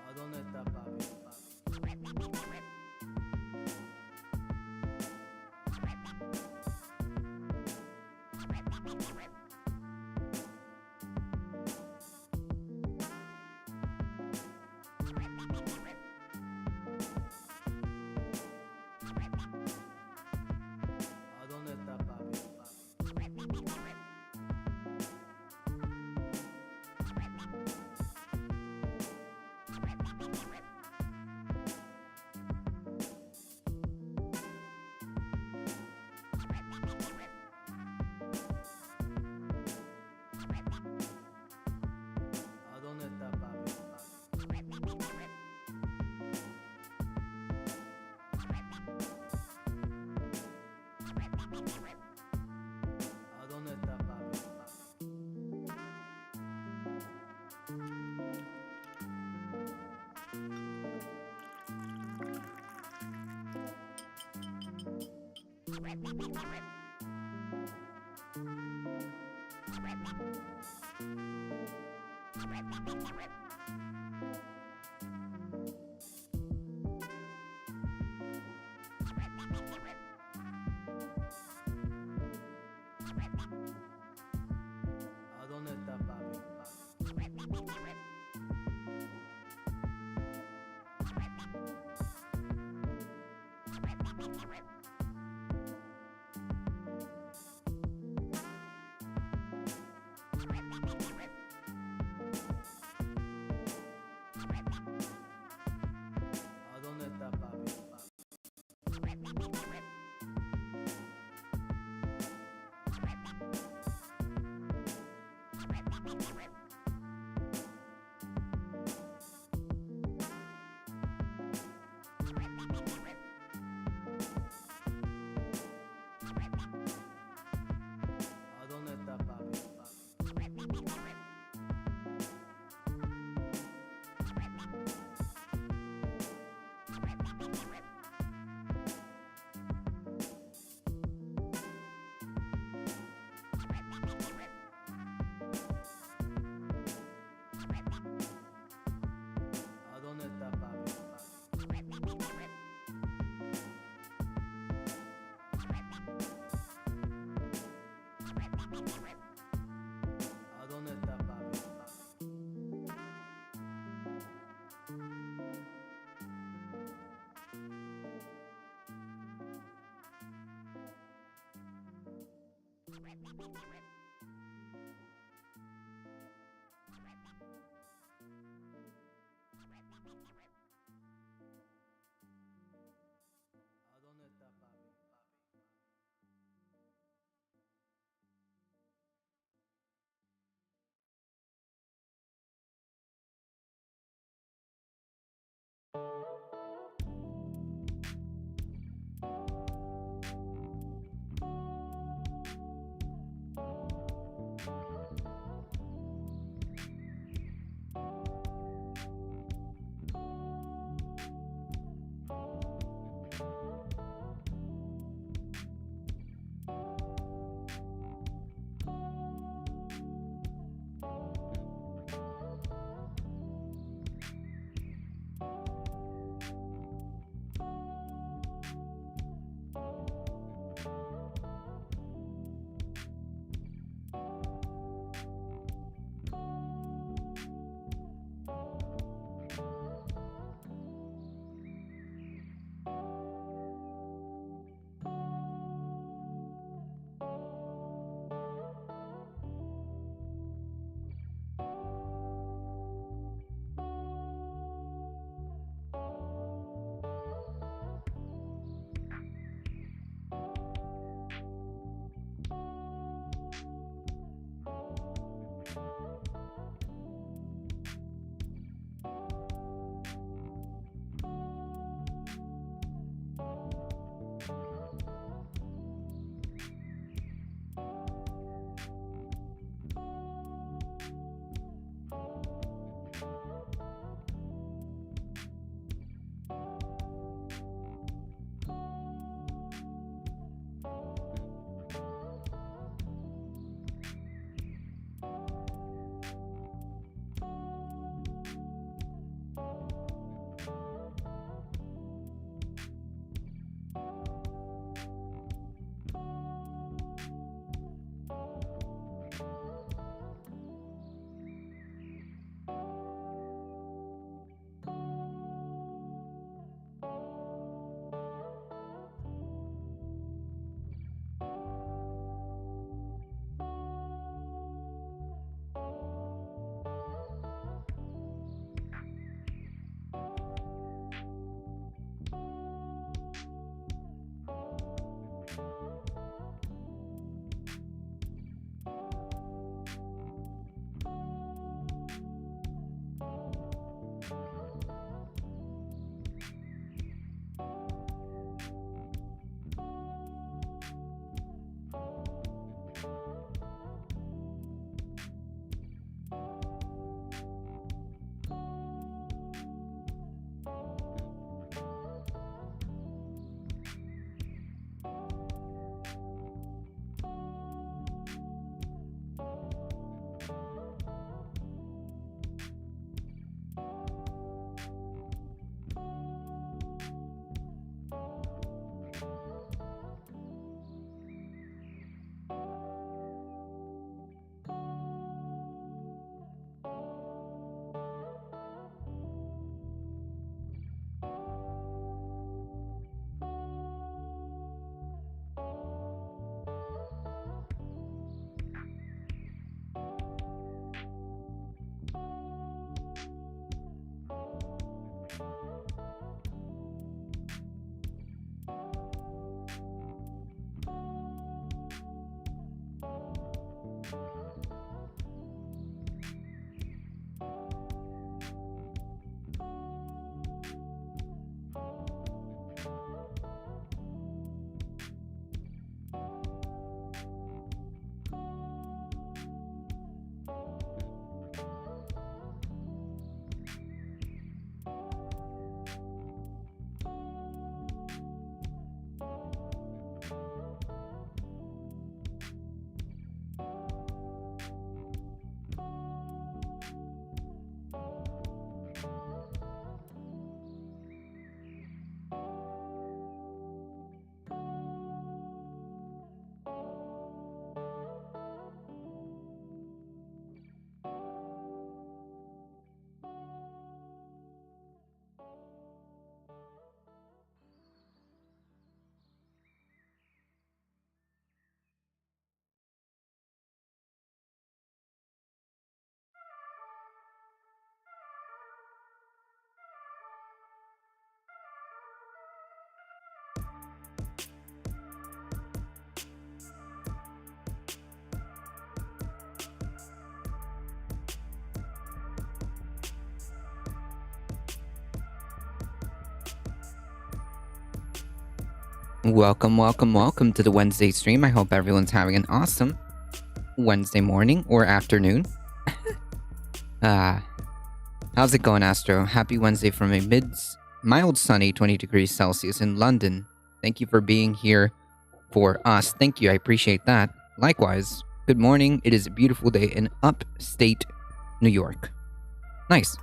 ¿A dónde está papi? ¿A dónde está papi? ¿A dónde está papi? ¿A dónde está papi? ¿A dónde está papi? ¿A dónde está papi? Welcome, welcome, welcome to the Wednesday stream. I hope everyone's having an awesome Wednesday morning or afternoon. uh, how's it going, Astro? Happy Wednesday from a mild sunny 20 degrees Celsius in London. Thank you for being here for us. Thank you, I appreciate that. Likewise, good morning. It is a beautiful day in upstate New York. Nice.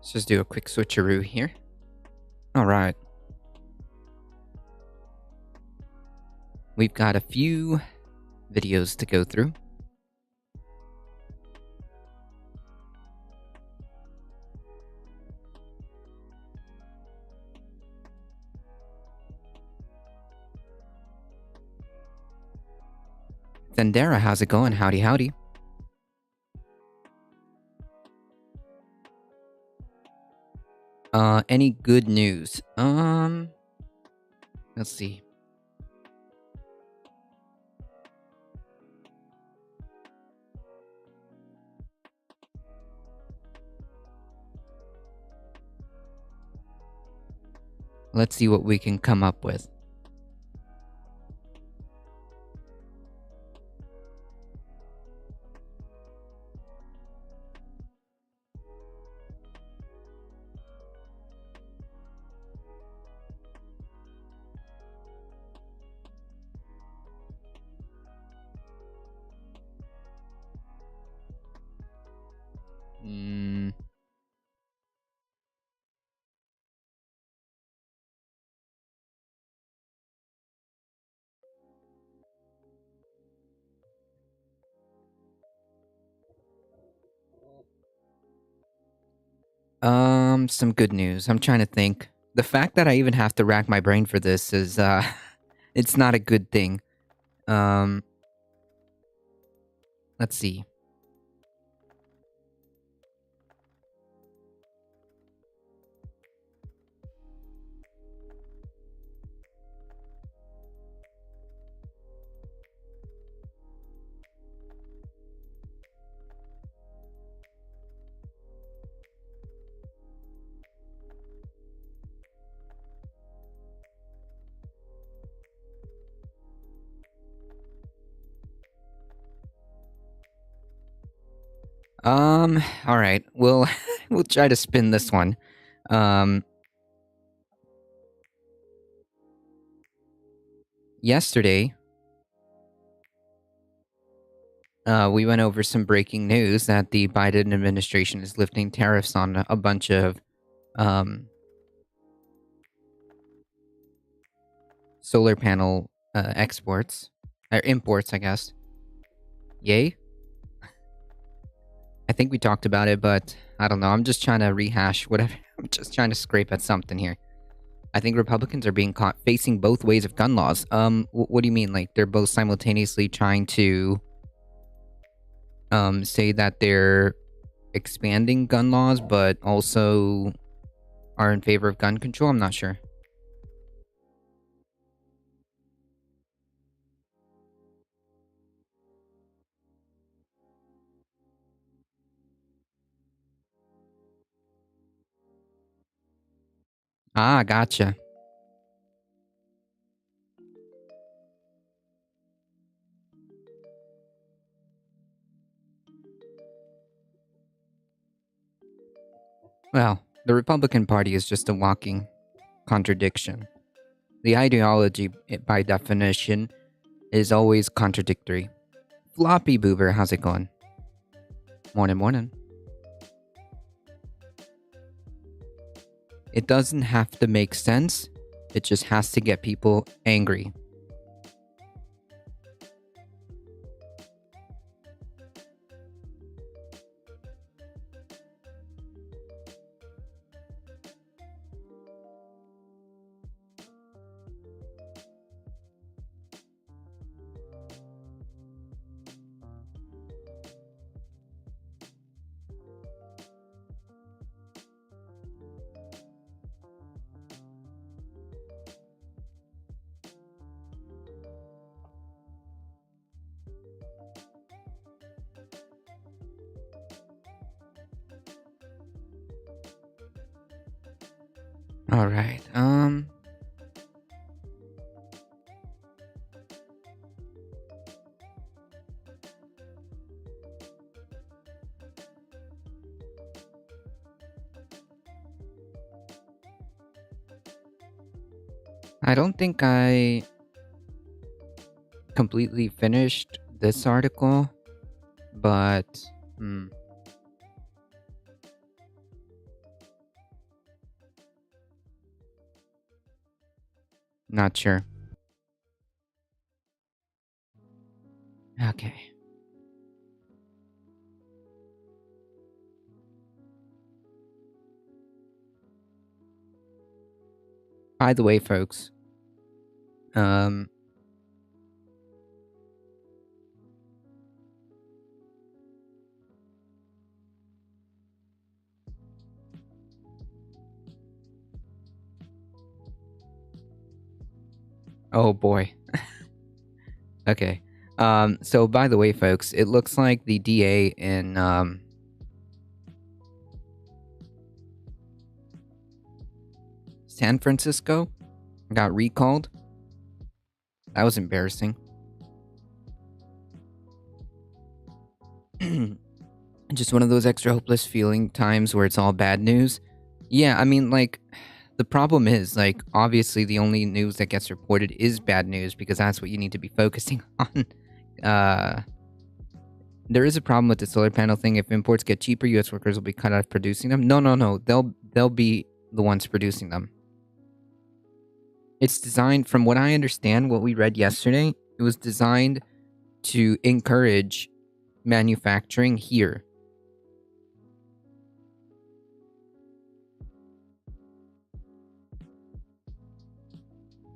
Let's just do a quick switcheroo here. All right. We've got a few videos to go through. Zendara, how's it going? Howdy, howdy. Any good news? Let's see. Let's see what we can come up with. Some good news. I'm trying to think. The fact that I even have to rack my brain for this is, it's not a good thing. Let's see. All right. We'll try to spin this one. Yesterday, we went over some breaking news that the Biden administration is lifting tariffs on a bunch of solar panel exports or imports, I guess. Yay. I think we talked about it, but I don't know. I'm just trying to rehash whatever. I'm just trying to scrape at something here. I think Republicans are being caught facing both ways of gun laws. What do you mean? Like they're both simultaneously trying to say that they're expanding gun laws, but also are in favor of gun control? I'm not sure. Ah, gotcha. Well, the Republican Party is just a walking contradiction. The ideology, by definition, is always contradictory. Floppy Boober, how's it going? Morning, morning. It doesn't have to make sense. It just has to get people angry. All right. I don't think I completely finished this article, but not sure. Okay. By the way, folks, um, oh boy. Okay. So by the way, folks, it looks like the DA in San Francisco got recalled. That was embarrassing. Just one of those extra hopeless feeling times where it's all bad news. Yeah, I mean, like, the problem is, like, obviously the only news that gets reported is bad news because that's what you need to be focusing on. There is a problem with the solar panel thing. If imports get cheaper, U.S. workers will be cut out of producing them. No. They'll be the ones producing them. It's designed, from what I understand, what we read yesterday, it was designed to encourage manufacturing here.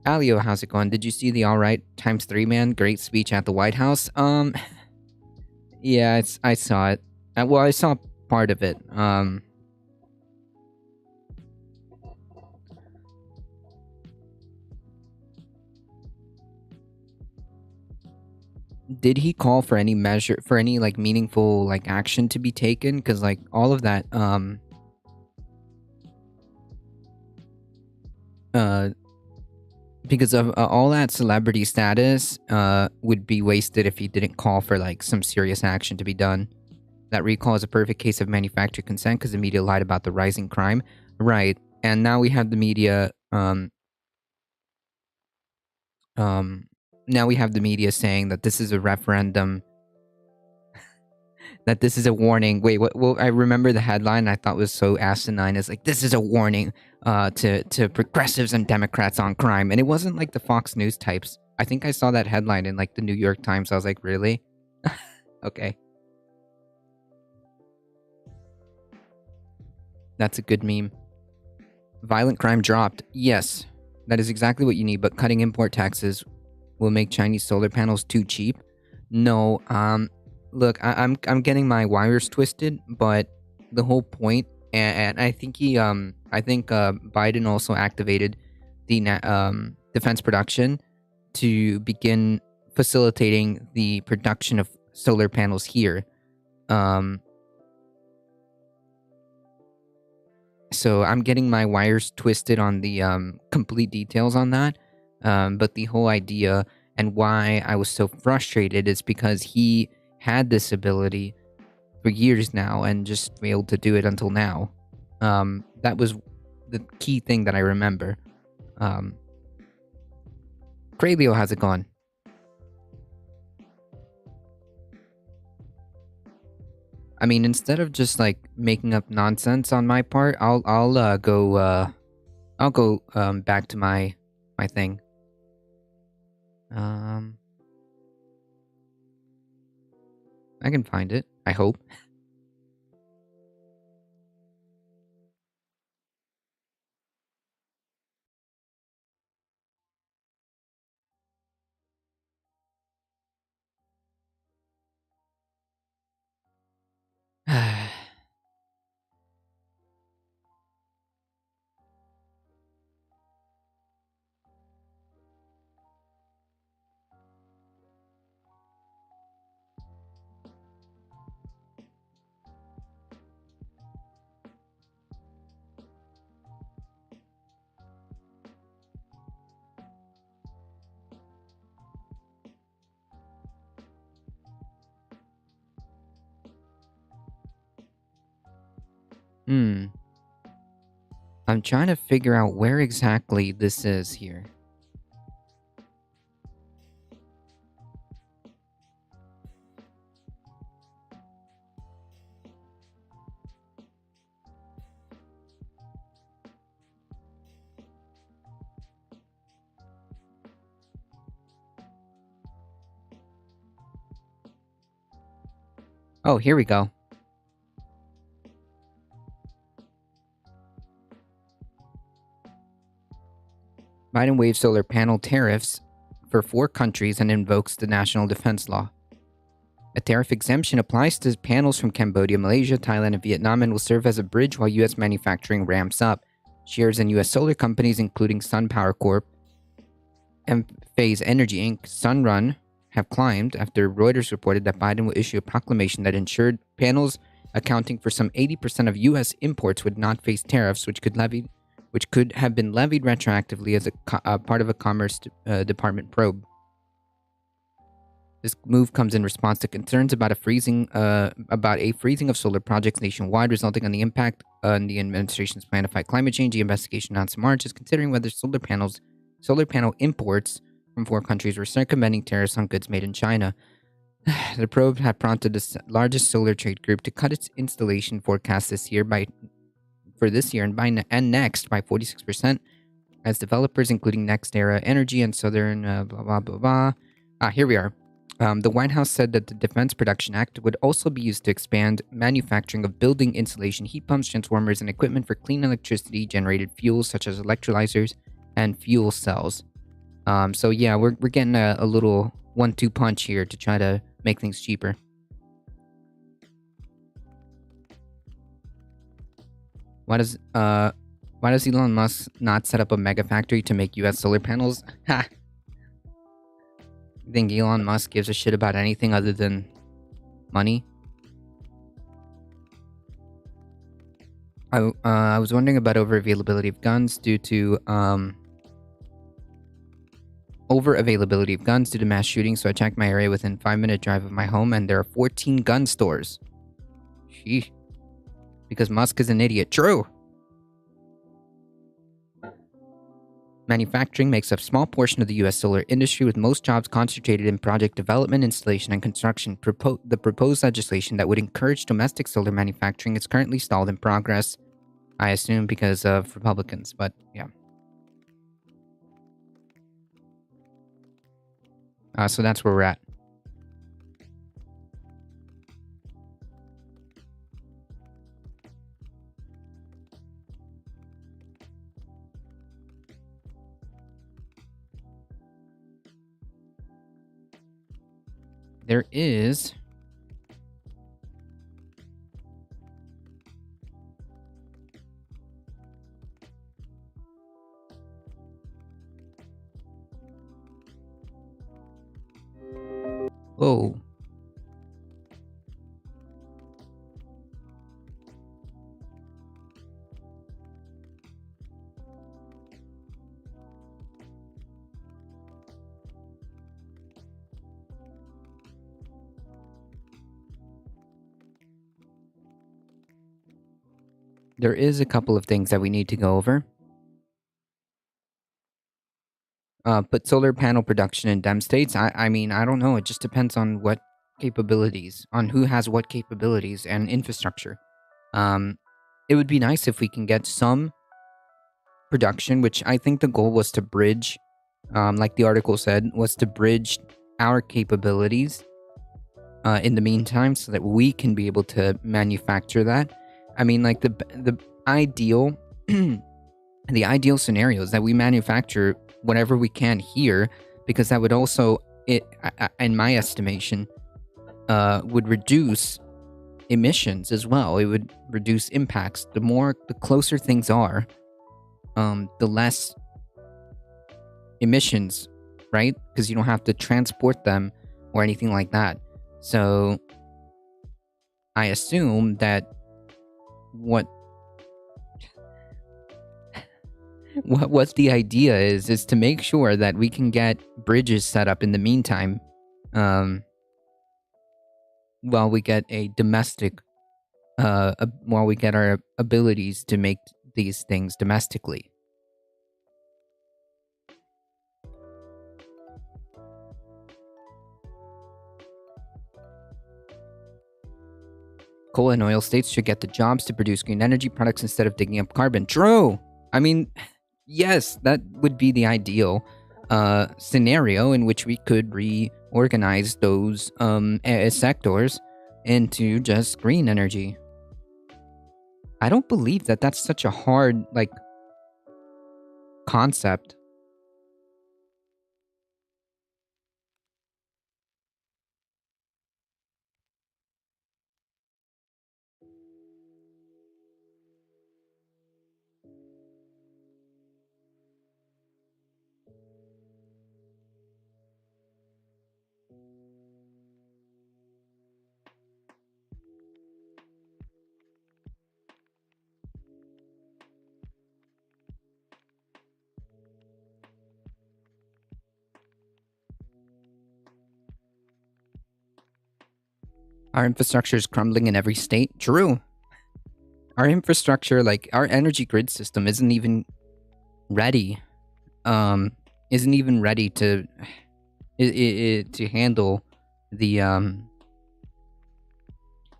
Alio, how's it going? Did you see the All Right ×3 man? Great speech at the White House. Yeah, I saw it. Well, I saw part of it. Did he call for any measure, for any like meaningful like action to be taken? Because like all of that, because of all that celebrity status, would be wasted if he didn't call for like some serious action to be done. That recall is a perfect case of manufactured consent because the media lied about the rising crime, right? And now we have the media, now we have the media saying that this is a referendum, that this is a warning. Wait, what? Well, I remember the headline. I thought was so asinine. It's like, this is a warning to progressives and Democrats on crime, and it wasn't like the Fox News types. I think I saw that headline in like the New York Times. I was like, really? Okay, that's a good meme. Violent crime dropped. Yes, that is exactly what you need. But cutting import taxes will make Chinese solar panels too cheap. No, look, I'm getting my wires twisted, but the whole point, and I think Biden also activated the defense production to begin facilitating the production of solar panels here. So I'm getting my wires twisted on the complete details on that. But the whole idea and why I was so frustrated is because he had this ability for years now and just failed to do it until now. That was the key thing that I remember. Kraylio, how's it going? I mean, instead of just like making up nonsense on my part, I'll go back to my thing. I can find it. I hope. Hmm. I'm trying to figure out where exactly this is here. Oh, here we go. Biden waives solar panel tariffs for 4 countries and invokes the national defense law. A tariff exemption applies to panels from Cambodia, Malaysia, Thailand, and Vietnam and will serve as a bridge while U.S. manufacturing ramps up. Shares in U.S. solar companies, including SunPower Corp, Phase Energy Inc., Sunrun, have climbed after Reuters reported that Biden will issue a proclamation that ensured panels accounting for some 80% of U.S. imports would not face tariffs, which could have been levied retroactively as a part of a Commerce Department probe. This move comes in response to concerns about a freezing of solar projects nationwide, resulting in the impact on the administration's plan to fight climate change. The investigation announced in March is considering whether solar panel imports from 4 countries were circumventing tariffs on goods made in China. The probe had prompted the largest solar trade group to cut its installation forecast this year and next by 46%, as developers including NextEra Energy and Southern blah blah blah blah. Here we are. The White House said that the Defense Production Act would also be used to expand manufacturing of building insulation, heat pumps, transformers, and equipment for clean electricity-generated fuels such as electrolyzers and fuel cells. So yeah, we're getting a little 1-2 punch here to try to make things cheaper. Why does Elon Musk not set up a mega factory to make U.S. solar panels? Ha! You think Elon Musk gives a shit about anything other than money? I was wondering about over-availability of guns due to mass shootings, so I checked my area within 5-minute drive of my home, and there are 14 gun stores. Sheesh. Because Musk is an idiot. True! Manufacturing makes up a small portion of the U.S. solar industry, with most jobs concentrated in project development, installation, and construction. The proposed legislation that would encourage domestic solar manufacturing is currently stalled in progress. I assume because of Republicans, but yeah. So that's where we're at. There is... Oh. There is a couple of things that we need to go over. But solar panel production in DEM states, I mean, I don't know. It just depends on what capabilities, on who has what capabilities and infrastructure. It would be nice if we can get some production, which I think the goal was to bridge, like the article said, was to bridge our capabilities in the meantime so that we can be able to manufacture that. I mean, like the ideal the ideal scenario is that we manufacture whatever we can here, because that would also, in my estimation, would reduce emissions as well. It would reduce impacts. The closer things are, the less emissions, right? Because you don't have to transport them or anything like that. So I assume that what the idea is to make sure that we can get bridges set up in the meantime, while we get a domestic while we get our abilities to make these things domestically. Coal and oil states should get the jobs to produce green energy products instead of digging up carbon. True. I mean, yes, that would be the ideal scenario in which we could reorganize those sectors into just green energy. I don't believe that that's such a hard concept. Our infrastructure is crumbling in every state. True. Our infrastructure, our energy grid system, isn't even ready. Isn't even ready to to handle the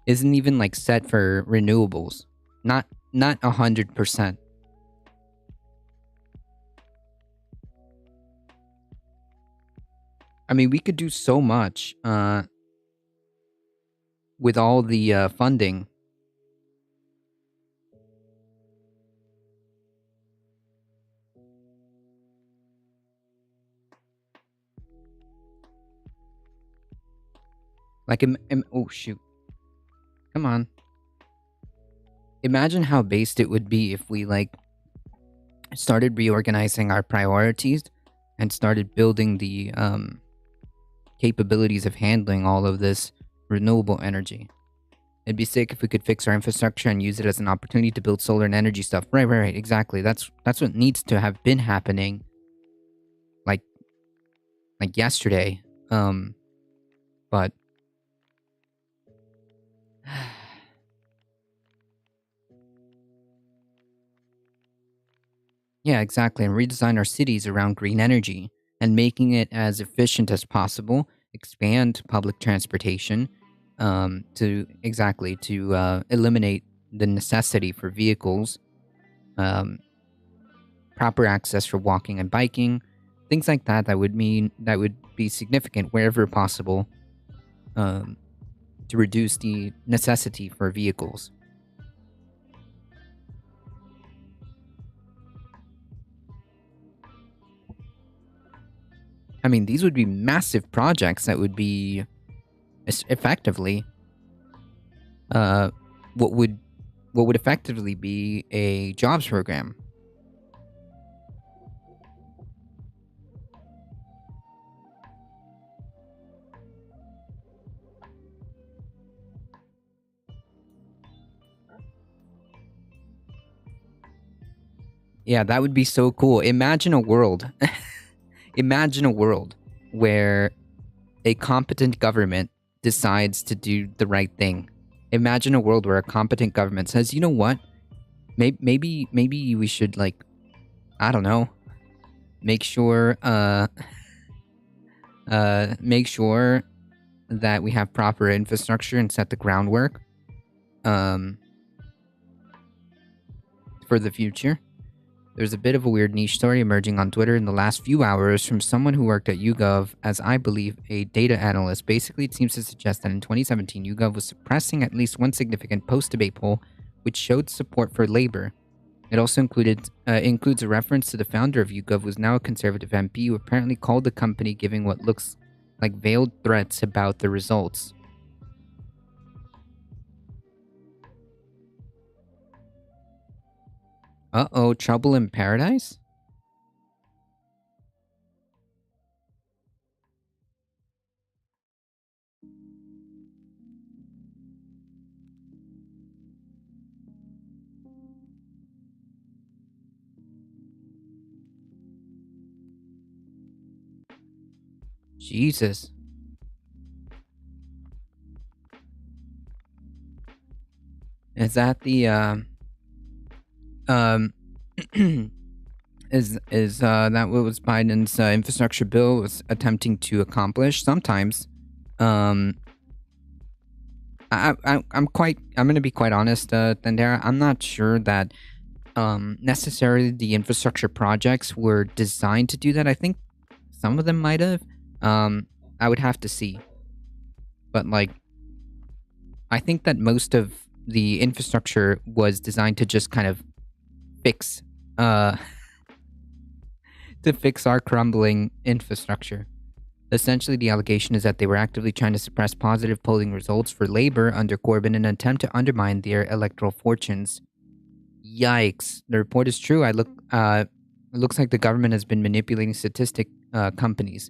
isn't even set for renewables. Not 100%. I mean, we could do so much with all the funding. Oh shoot. Come on. Imagine how based it would be if we started reorganizing our priorities and started building the capabilities of handling all of this renewable energy. It'd be sick if we could fix our infrastructure and use it as an opportunity to build solar and energy stuff. Right. Exactly. That's what needs to have been happening like yesterday. But yeah, exactly. And redesign our cities around green energy and making it as efficient as possible. Expand public transportation to eliminate the necessity for vehicles. Um, Proper access for walking and biking, things like that. That would be significant wherever possible. To reduce the necessity for vehicles. I mean, these would be massive projects that would be effectively what would effectively be a jobs program. Yeah, that would be so cool. Imagine a world. Imagine a world where a competent government decides to do the right thing. Imagine a world where a competent government says, "You know what? Maybe we should I don't know, make sure make sure that we have proper infrastructure and set the groundwork um for the future." There's a bit of a weird niche story emerging on Twitter in the last few hours from someone who worked at YouGov as, I believe, a data analyst. Basically, it seems to suggest that in 2017, YouGov was suppressing at least one significant post-debate poll which showed support for Labor. It also includes a reference to the founder of YouGov, who is now a conservative MP, who apparently called the company, giving what looks like veiled threats about the results. Uh-oh, trouble in paradise? Jesus. Is that the um is that what was Biden's infrastructure bill was attempting to accomplish? Sometimes, um, I'm going to be quite honest, Thandera. I'm not sure that necessarily the infrastructure projects were designed to do that. I think some of them might have. I would have to see, but like, I think that most of the infrastructure was designed to just kind of fix to fix our crumbling infrastructure. Essentially, the allegation is that they were actively trying to suppress positive polling results for Labor under Corbyn in an attempt to undermine their electoral fortunes. Yikes! The report is true. It looks like the government has been manipulating statistic companies.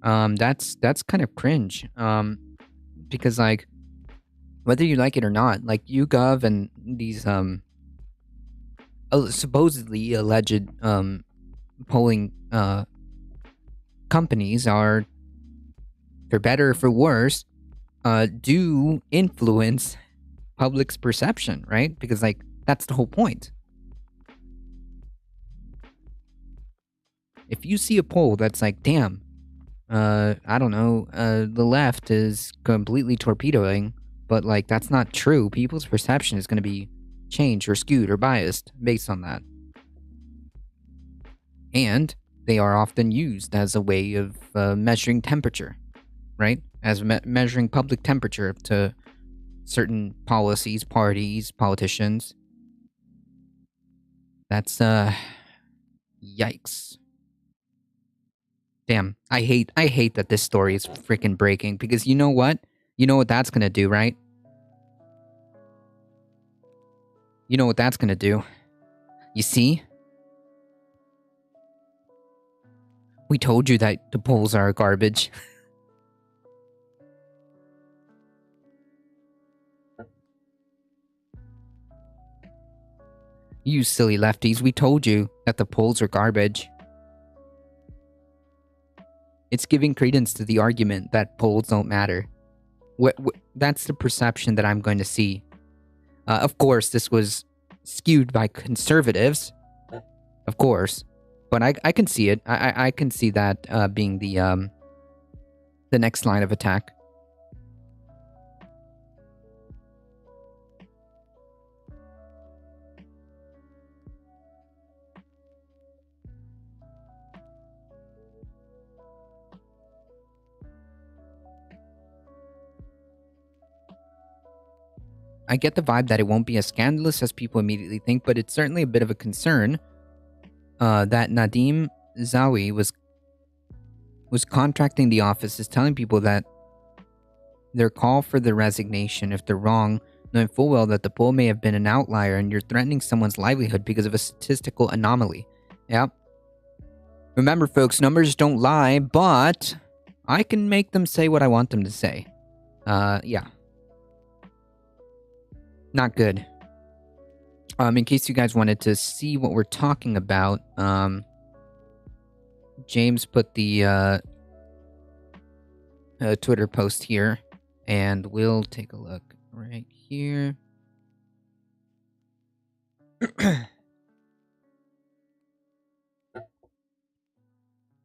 That's kind of cringe. Because like, whether you like it or not, like YouGov and these supposedly alleged polling companies are, for better or for worse, do influence public's perception, right? Because like that's the whole point. If you see a poll that's like, damn, I don't know, the left is completely torpedoing, but like that's not true, people's perception is going to be changed or skewed or biased based on that. And they are often used as a way of measuring temperature, right? As measuring public temperature to certain policies, parties, politicians. That's yikes. Damn, I hate that this story is freaking breaking, because you know what? You know what that's gonna do, right? You know what that's gonna do. You see? We told you that the polls are garbage. You silly lefties, we told you that the polls are garbage. It's giving credence to the argument that polls don't matter. That's the perception that I'm going to see. Of course, this was skewed by conservatives. Of course. But I can see it. I can see that being the next line of attack. I get the vibe that it won't be as scandalous as people immediately think, but it's certainly a bit of a concern that Nadim Zawi was contracting the office, is telling people that their call for the resignation if they're wrong, knowing full well that the poll may have been an outlier and you're threatening someone's livelihood because of a statistical anomaly. Yep. Remember, folks, numbers don't lie, but I can make them say what I want them to say. Yeah. Not good. In case you guys wanted to see what we're talking about, James put the Twitter post here, and we'll take a look right here. It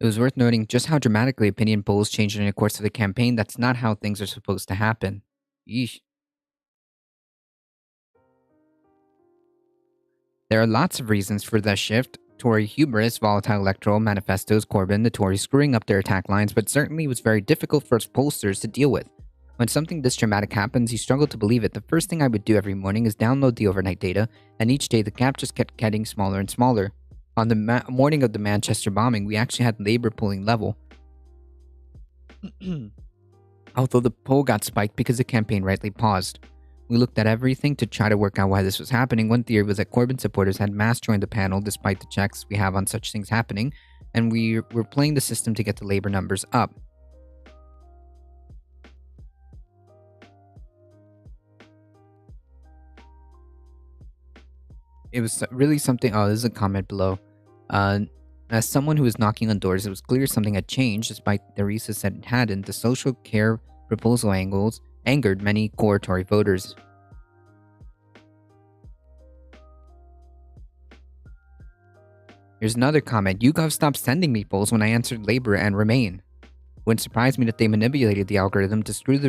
was worth noting just how dramatically opinion polls changed during the course of the campaign. That's not how things are supposed to happen. Yeesh. There are lots of reasons for the shift. Tory hubris, volatile electoral manifestos, Corbyn, the Tories screwing up their attack lines, but certainly it was very difficult for us pollsters to deal with. When something this dramatic happens, you struggle to believe it. The first thing I would do every morning is download the overnight data, and each day the gap just kept getting smaller and smaller. On the morning of the Manchester bombing, we actually had Labour polling level. Although the poll got spiked because the campaign rightly paused. We looked at everything to try to work out why this was happening. One theory was that Corbyn supporters had mass joined the panel despite the checks we have on such things happening, and we were playing the system to get the Labour numbers up. It was really something. Oh, this is a comment below. As someone who was knocking on doors, it was clear something had changed, despite Theresa said it hadn't. The social care proposal angles angered many core Tory voters. Here's another comment. YouGov stopped sending me polls when I answered Labor and Remain. Wouldn't surprise me that they manipulated the algorithm to skew the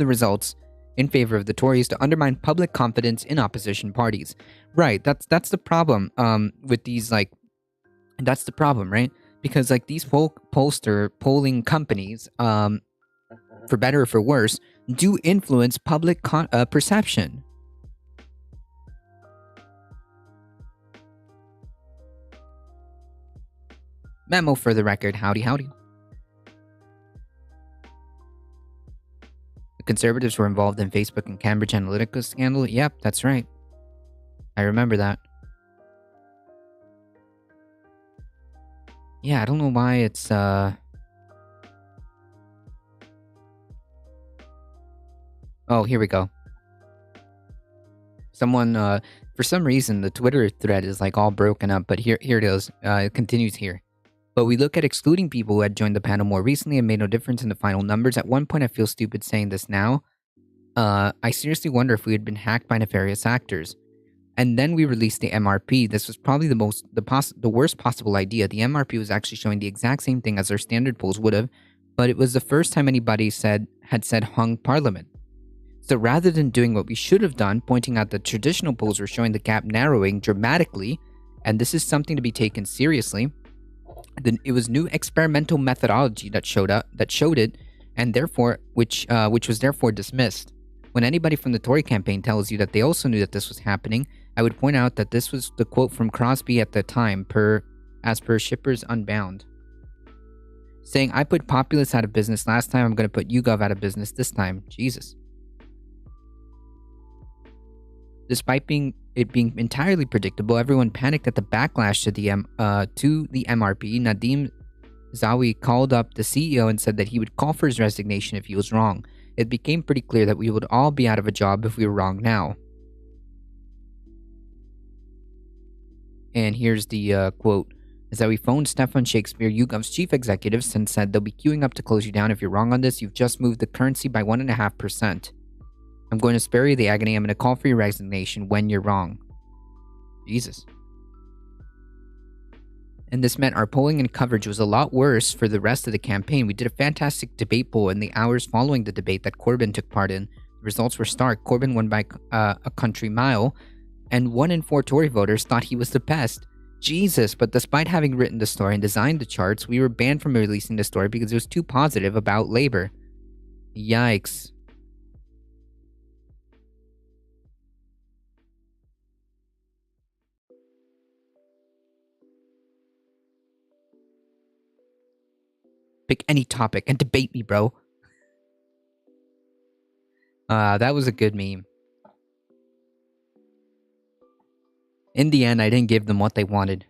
results in favor of the Tories to undermine public confidence in opposition parties. Right, that's the problem with these, like, that's the problem, right? Because, like, these polling companies, for better or for worse, do influence public perception. Memo for the record, howdy howdy. The Conservatives were involved in Facebook and Cambridge Analytica scandal. Yep, that's right. I remember that. Yeah, I don't know why it's, Oh, here we go. Someone, for some reason, the Twitter thread is, like, all broken up, but here it is. It continues here. But we look at excluding people who had joined the panel more recently and made no difference in the final numbers. At one point, I feel stupid saying this now. I seriously wonder if we had been hacked by nefarious actors. And then we released the MRP. This was probably the worst possible idea. The MRP was actually showing the exact same thing as our standard polls would have, but it was the first time anybody had said hung parliament. So rather than doing what we should have done, pointing out that traditional polls were showing the gap narrowing dramatically, and this is something to be taken seriously, then it was new experimental methodology that showed it, and therefore which was therefore dismissed. When anybody from the Tory campaign tells you that they also knew that this was happening, I would point out that this was the quote from Crosby at the time, as per Shippers Unbound, saying, "I put Populous out of business last time, I'm going to put YouGov out of business this time." Jesus. Despite it being entirely predictable, everyone panicked at the backlash to the MRP. Nadeem Zawi called up the CEO and said that he would call for his resignation if he was wrong. It became pretty clear that we would all be out of a job if we were wrong now. And here's the quote. Zawi phoned Stefan Shakespeare, YouGov's chief executive, and said they'll be queuing up to close you down if you're wrong on this. You've just moved the currency by 1.5%. I'm going to spare you the agony. I'm going to call for your resignation when you're wrong. Jesus. And this meant our polling and coverage was a lot worse for the rest of the campaign. We did a fantastic debate poll in the hours following the debate that Corbyn took part in. The results were stark. Corbyn won by a country mile, and 1 in 4 Tory voters thought he was the best. Jesus, but despite having written the story and designed the charts, we were banned from releasing the story because it was too positive about Labour. Yikes. Pick any topic and debate me, bro. That was a good meme. In the end, I didn't give them what they wanted.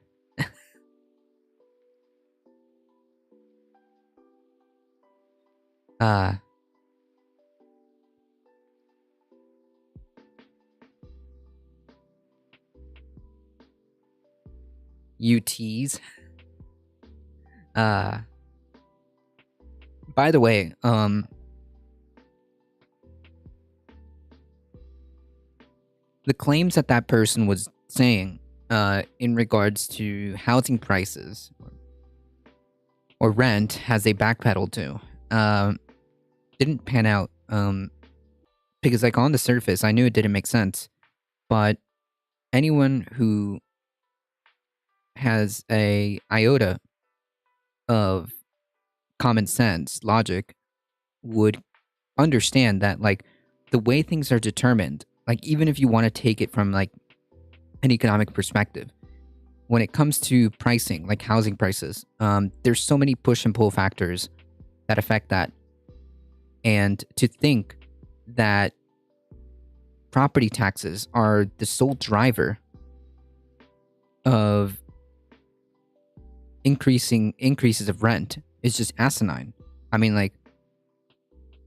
UTs. By the way, the claims that person was saying in regards to housing prices or rent as they backpedaled to didn't pan out because, like, on the surface I knew it didn't make sense, but anyone who has a iota of common sense logic would understand that, like, the way things are determined, like, even if you want to take it from, like, an economic perspective, when it comes to pricing, like housing prices, there's so many push and pull factors that affect that. And to think that property taxes are the sole driver of increases of rent is just asinine. I mean, like,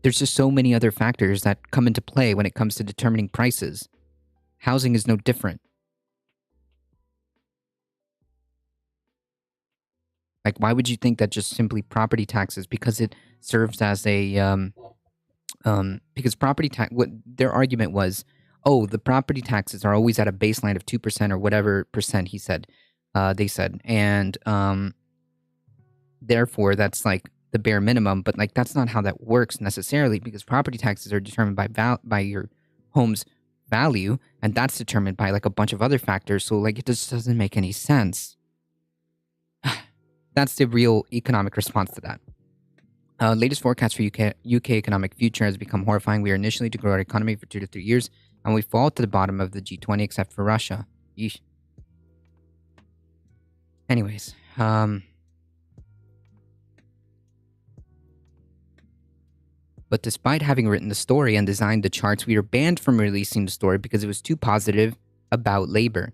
there's just so many other factors that come into play when it comes to determining prices. Housing is no different. Like, why would you think that just simply property taxes, because it serves as a because property tax, what their argument was, oh, the property taxes are always at a baseline of 2% or whatever percent he said. they said. And therefore, that's like the bare minimum. But like, that's not how that works necessarily, because property taxes are determined by your home's value, and that's determined by like a bunch of other factors. So like, it just doesn't make any sense. That's the real economic response to that. Latest forecast for UK economic future has become horrifying. We are initially to grow our economy for 2 to 3 years, and we fall to the bottom of the G20 except for Russia. Yeesh. Anyways, but despite having written the story and designed the charts, we were banned from releasing the story because it was too positive about labor.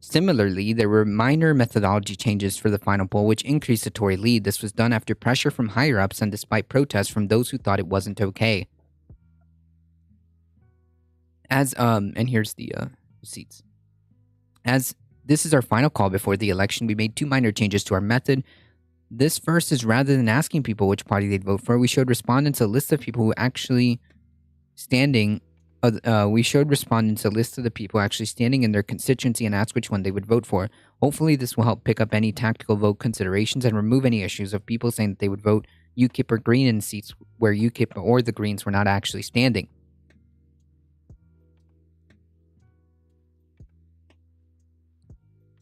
Similarly, there were minor methodology changes for the final poll, which increased the Tory lead. This was done after pressure from higher ups and despite protests from those who thought it wasn't okay. And here's the receipts. As this is our final call before the election, we made 2 minor changes to our method. This first is, rather than asking people which party they'd vote for, we showed respondents a list of people who actually standing. We showed respondents a list of the people actually standing in their constituency and asked which one they would vote for. Hopefully, this will help pick up any tactical vote considerations and remove any issues of people saying that they would vote UKIP or Green in seats where UKIP or the Greens were not actually standing.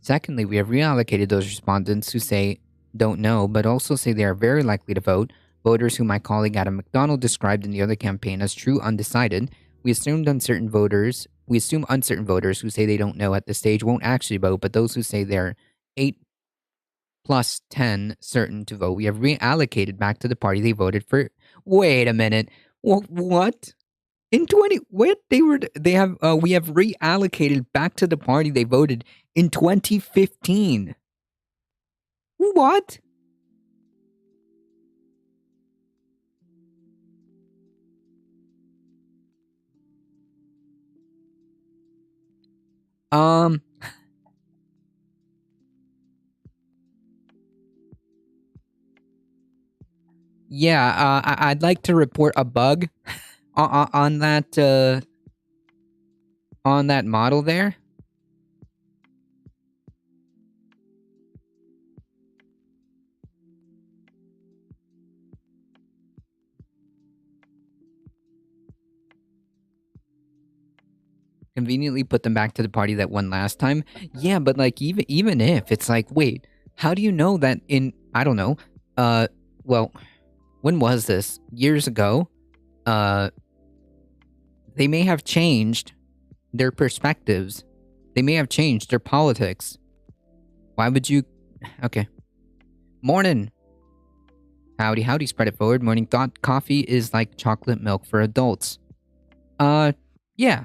Secondly, we have reallocated those respondents who say don't know, but also say they are very likely to vote, voters who my colleague Adam McDonald described in the other campaign as true undecided. We assume uncertain voters who say they don't know at this stage won't actually vote, but those who say they're 8 plus 10 certain to vote, we have reallocated back to the party they voted for. Wait a minute. What? In 20 what we have reallocated back to the party they voted in 2015. What? Yeah, I'd like to report a bug on that model there. Conveniently put them back to the party that won last time. Yeah, but like even if it's like, wait, how do you know that in, I don't know, well, when was this? Years ago. They may have changed their perspectives. They may have changed their politics. Why would you? Okay. Morning. Howdy, howdy, spread it forward. Morning thought. Coffee is like chocolate milk for adults. Yeah.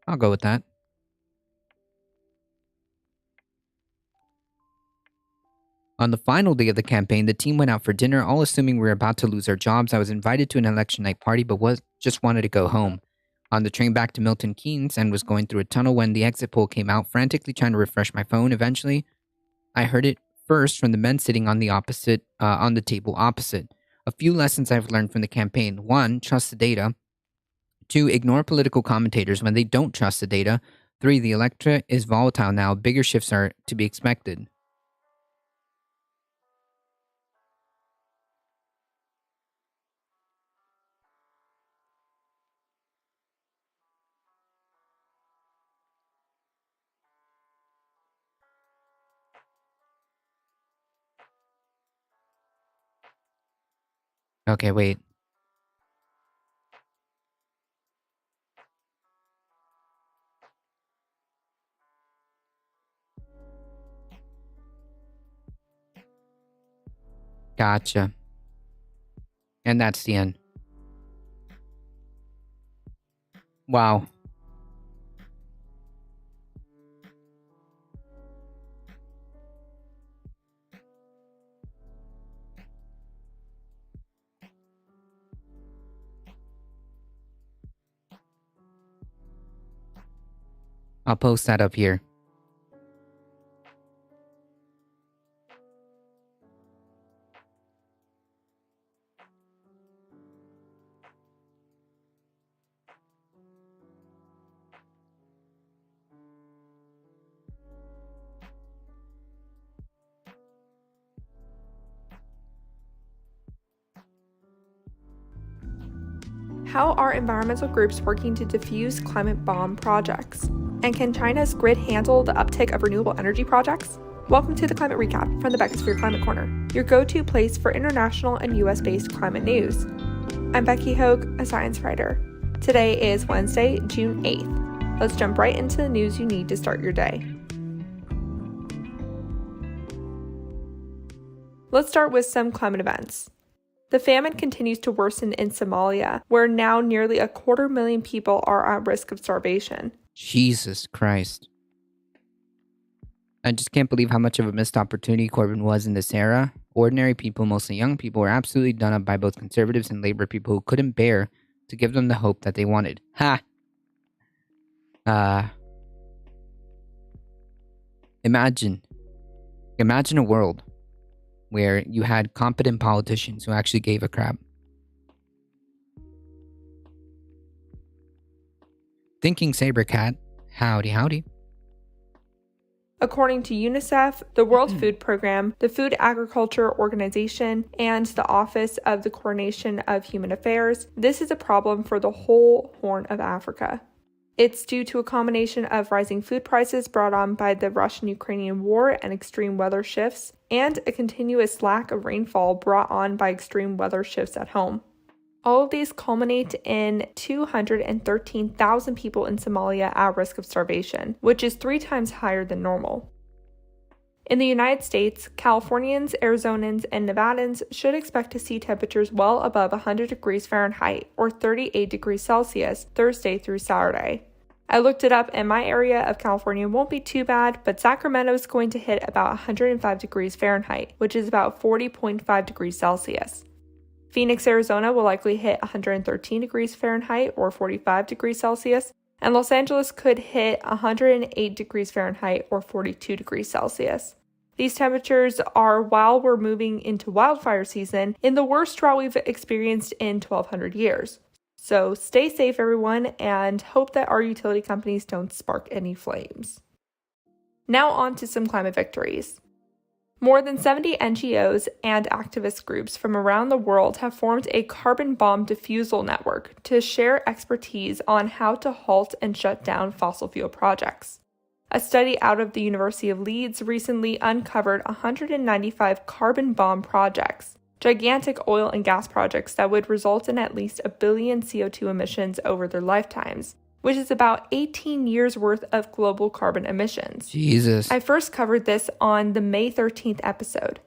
I'll go with that. On the final day of the campaign, the team went out for dinner, all assuming we were about to lose our jobs. I was invited to an election night party, but just wanted to go home. On the train back to Milton Keynes and was going through a tunnel when the exit poll came out, frantically trying to refresh my phone. Eventually, I heard it first from the men sitting on the table opposite. A few lessons I've learned from the campaign. 1, trust the data. 2, ignore political commentators when they don't trust the data. 3, the electorate is volatile now. Bigger shifts are to be expected. Okay, wait. Gotcha. And that's the end. Wow. I'll post that up here. How are environmental groups working to defuse climate bomb projects? And can China's grid handle the uptick of renewable energy projects? Welcome to the Climate Recap from the Beckysphere Climate Corner, your go-to place for international and US-based climate news. I'm Becky Hogue, a science writer. Today is Wednesday, June 8th. Let's jump right into the news you need to start your day. Let's start with some climate events. The famine continues to worsen in Somalia, where now nearly 250,000 people are at risk of starvation. Jesus Christ. I just can't believe how much of a missed opportunity Corbyn was in this era. Ordinary people, mostly young people, were absolutely done up by both conservatives and Labour people who couldn't bear to give them the hope that they wanted. Ha! Imagine a world where you had competent politicians who actually gave a crap. Thinking Sabercat, howdy. According to UNICEF, the World Food Programme, the Food Agriculture Organization, and the Office of the Coordination of Human Affairs, this is a problem for the whole Horn of Africa. It's due to a combination of rising food prices brought on by the Russian-Ukrainian war and extreme weather shifts, and a continuous lack of rainfall brought on by extreme weather shifts at home. All of these culminate in 213,000 people in Somalia at risk of starvation, which is 3 times higher than normal. In the United States, Californians, Arizonans, and Nevadans should expect to see temperatures well above 100 degrees Fahrenheit or 38 degrees Celsius Thursday through Saturday. I looked it up and my area of California won't be too bad, but Sacramento is going to hit about 105 degrees Fahrenheit, which is about 40.5 degrees Celsius. Phoenix, Arizona will likely hit 113 degrees Fahrenheit or 45 degrees Celsius, and Los Angeles could hit 108 degrees Fahrenheit or 42 degrees Celsius. These temperatures are while we're moving into wildfire season in the worst drought we've experienced in 1,200 years. So stay safe, everyone, and hope that our utility companies don't spark any flames. Now on to some climate victories. More than 70 NGOs and activist groups from around the world have formed a carbon bomb defusal network to share expertise on how to halt and shut down fossil fuel projects. A study out of the University of Leeds recently uncovered 195 carbon bomb projects, gigantic oil and gas projects that would result in at least 1 billion CO2 emissions over their lifetimes, which is about 18 years worth of global carbon emissions. Jesus. I first covered this on the May 13th episode.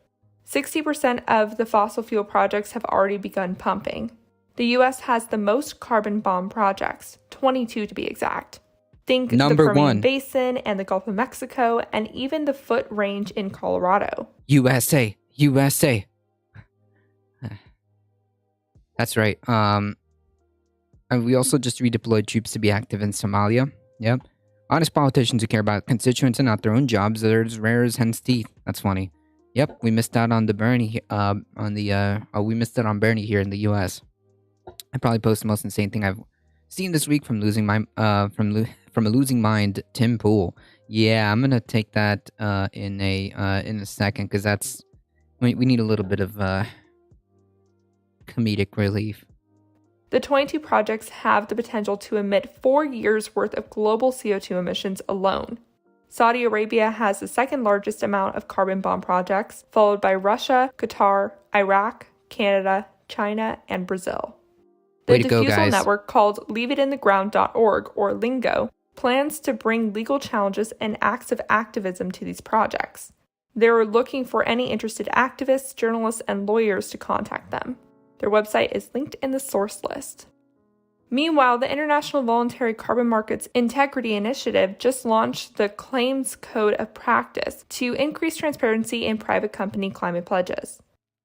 60% of the fossil fuel projects have already begun pumping. The US has the most carbon bomb projects, 22 to be exact. Think Number the Permian 1. Basin and the Gulf of Mexico, and even the Foot Range in Colorado. USA. That's right. And we also just redeployed troops to be active in Somalia. Yep. Honest politicians who care about constituents and not their own jobs are as rare as hen's teeth. That's funny. Yep, we missed out on the Bernie we missed out on Bernie here in the US. I probably posted the most insane thing I've seen this week from from a losing mind, Tim Pool. Yeah, I'm gonna take that in a second because we need a little bit of comedic relief. The 22 projects have the potential to emit 4 years' worth of global CO2 emissions alone. Saudi Arabia has the second largest amount of carbon bomb projects, followed by Russia, Qatar, Iraq, Canada, China, and Brazil. The defusal network called LeaveItInTheGround.org, or Lingo, plans to bring legal challenges and acts of activism to these projects. They're looking for any interested activists, journalists, and lawyers to contact them. Their website is linked in the source list. Meanwhile, the International Voluntary Carbon Markets Integrity Initiative just launched the Claims Code of Practice to increase transparency in private company climate pledges.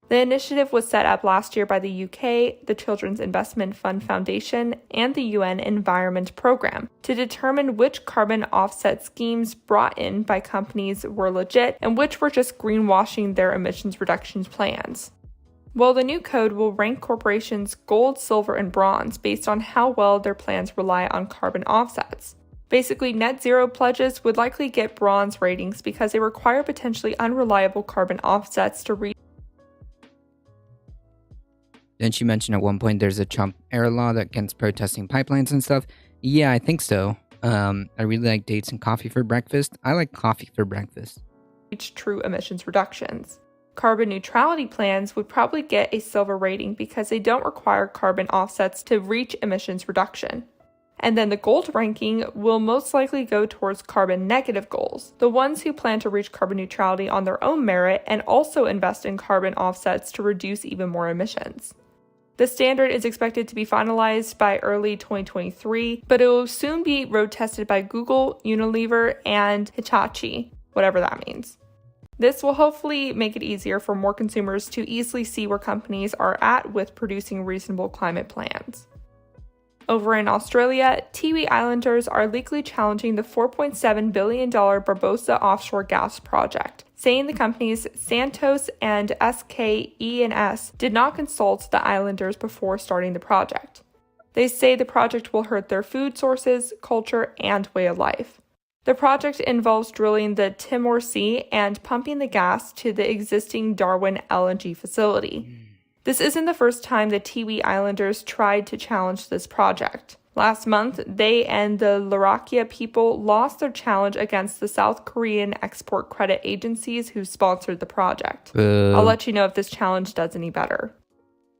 The initiative was set up last year by the UK, the Children's Investment Fund Foundation, and the UN Environment Programme to determine which carbon offset schemes brought in by companies were legit and which were just greenwashing their emissions reduction plans. Well, the new code will rank corporations gold, silver, and bronze based on how well their plans rely on carbon offsets. Basically, net zero pledges would likely get bronze ratings because they require potentially unreliable carbon offsets to reach Didn't you mention at one point there's a Trump era law that against protesting pipelines and stuff? Yeah, I think so. I really like dates and coffee for breakfast. I like coffee for breakfast. Reach true emissions reductions. Carbon neutrality plans would probably get a silver rating because they don't require carbon offsets to reach emissions reduction. And then the gold ranking will most likely go towards carbon negative goals, the ones who plan to reach carbon neutrality on their own merit and also invest in carbon offsets to reduce even more emissions. The standard is expected to be finalized by early 2023, but it will soon be road tested by Google, Unilever, and Hitachi, whatever that means. This will hopefully make it easier for more consumers to easily see where companies are at with producing reasonable climate plans. Over in Australia, Tiwi Islanders are legally challenging the $4.7 billion Barbarossa offshore gas project, saying the companies Santos and SKE&S did not consult the islanders before starting the project. They say the project will hurt their food sources, culture, and way of life. The project involves drilling the Timor Sea and pumping the gas to the existing Darwin LNG facility. This isn't the first time the Tiwi Islanders tried to challenge this project. Last month, they and the Larakia people lost their challenge against the South Korean export credit agencies who sponsored the project. I'll let you know if this challenge does any better.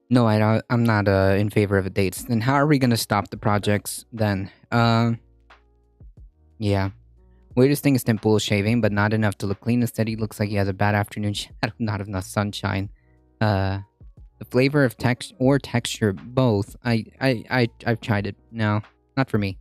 No, I'm not in favor of dates. Then how are we going to stop the projects then? Yeah. Weirdest thing is Dimple shaving, but not enough to look clean. Instead, he looks like he has a bad afternoon shadow, not enough sunshine. The flavor of texture, both. I've tried it. No, not for me.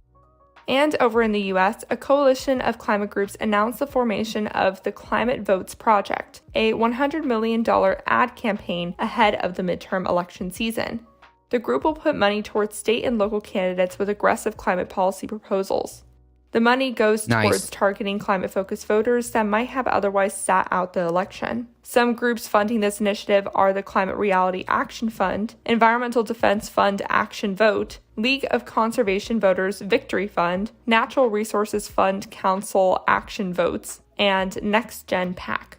And over in the US, a coalition of climate groups announced the formation of the Climate Votes Project, a $100 million ad campaign ahead of the midterm election season. The group will put money towards state and local candidates with aggressive climate policy proposals. The money goes towards targeting climate-focused voters that might have otherwise sat out the election. Some groups funding this initiative are the Climate Reality Action Fund, Environmental Defense Fund Action Vote, League of Conservation Voters Victory Fund, Natural Resources Fund Council Action Votes, and Next Gen PAC.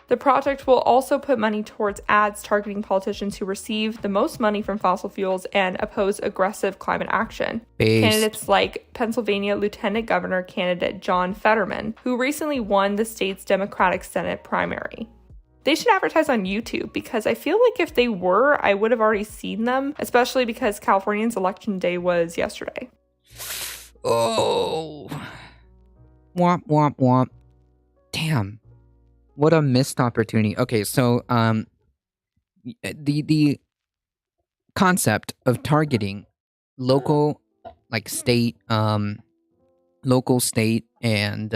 The project will also put money towards ads targeting politicians who receive the most money from fossil fuels and oppose aggressive climate action. Candidates like Pennsylvania Lieutenant Governor candidate John Fetterman, who recently won the state's Democratic Senate primary. They should advertise on YouTube because I feel like if they were, I would have already seen them, especially because California's election day was yesterday. Oh. Womp, womp, womp. Damn. What a missed opportunity. Okay, so the concept of targeting local, like state, local, state, and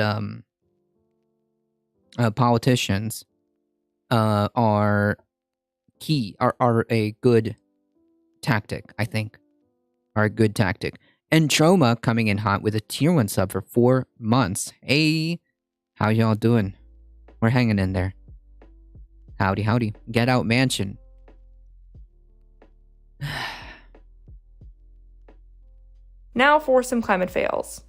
politicians are key. Are a good tactic. I think are a good tactic. And Troma coming in hot with a tier 1 sub for 4 months. Hey, how y'all doing? We're hanging in there. Howdy, howdy. Get out mansion. Now for some climate fails.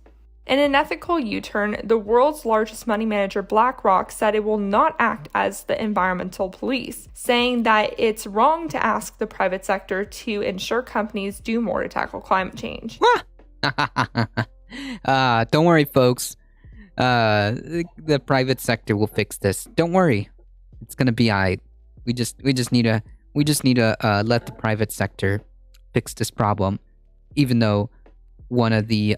In an ethical U-turn, the world's largest money manager BlackRock said it will not act as the environmental police, saying that it's wrong to ask the private sector to ensure companies do more to tackle climate change. Don't worry, folks. The private sector will fix this. Don't worry, it's gonna be alright. We just need to let the private sector fix this problem, even though one of the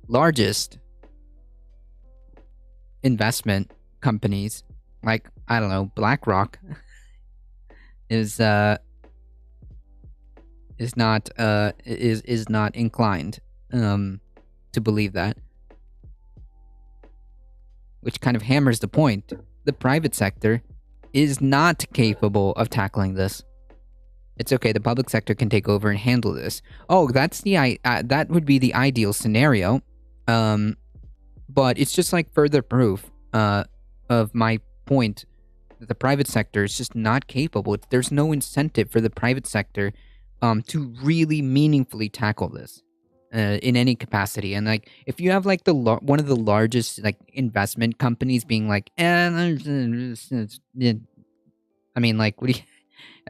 largest investment companies, like I don't know, BlackRock, is not inclined to believe that, which kind of hammers the point. The private sector is not capable of tackling this. It's okay, the public sector can take over and handle this. Oh, that's that would be the ideal scenario. But it's just like further proof of my point that the private sector is just not capable. There's no incentive for the private sector to really meaningfully tackle this. in any capacity. And like, if you have like one of the largest like investment companies being like, I mean, like, what do you,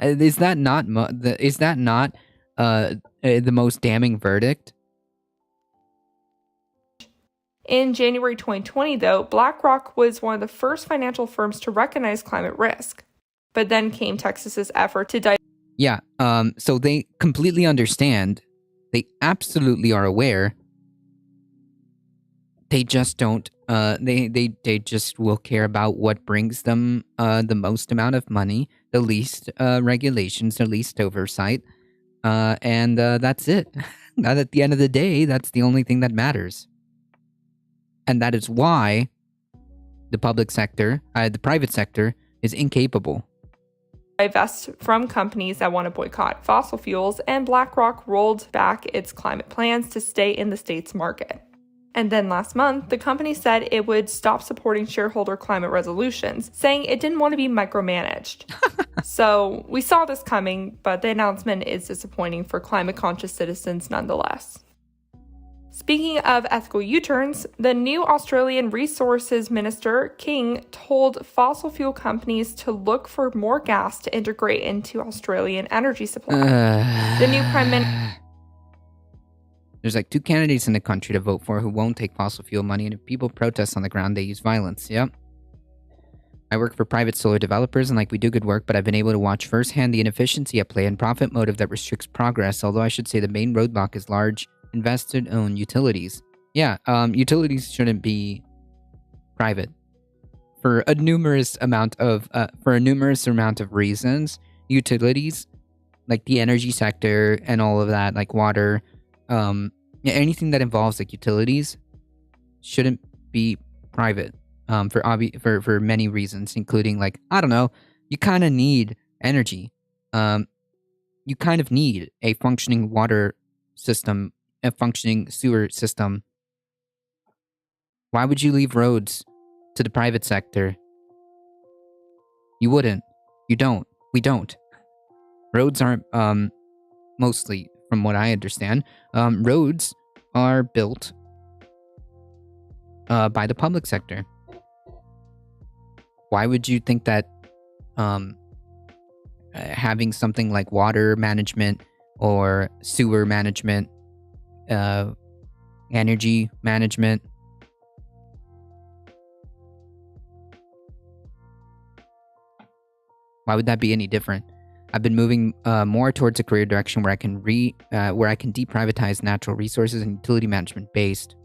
is that not the most damning verdict? In January 2020, though, BlackRock was one of the first financial firms to recognize climate risk. But then came Texas's effort to Yeah, so they completely understand. They absolutely are aware. They just don't, they just will care about what brings them the most amount of money, the least regulations, the least oversight, and that's it. Not at the end of the day, that's the only thing that matters. And that is why the private sector is incapable. divest from companies that want to boycott fossil fuels, and BlackRock rolled back its climate plans to stay in the state's market. And then last month, the company said it would stop supporting shareholder climate resolutions, saying it didn't want to be micromanaged. So we saw this coming, but the announcement is disappointing for climate-conscious citizens nonetheless. Speaking of ethical U-turns, the new Australian Resources Minister, King, told fossil fuel companies to look for more gas to integrate into Australian energy supply. The new Prime Minister... There's like 2 candidates in the country to vote for who won't take fossil fuel money, and if people protest on the ground, they use violence. Yep. I work for private solar developers, and like, we do good work, but I've been able to watch firsthand the inefficiency at play and profit motive that restricts progress, although I should say the main roadblock is large invested-owned utilities. Yeah, utilities shouldn't be private for a numerous amount of reasons. Utilities, like the energy sector and all of that, like water, anything that involves like utilities, shouldn't be private. For many reasons, including like, I don't know, you kind of need energy. You kind of need a functioning water system, a functioning sewer system. Why would you leave roads to the private sector? You wouldn't. You don't. We don't. Roads aren't, mostly, from what I understand, roads are built by the public sector. Why would you think that having something like water management or sewer management, energy management, why would that be any different? I've been moving more towards a career direction where I can deprivatize natural resources and utility management based.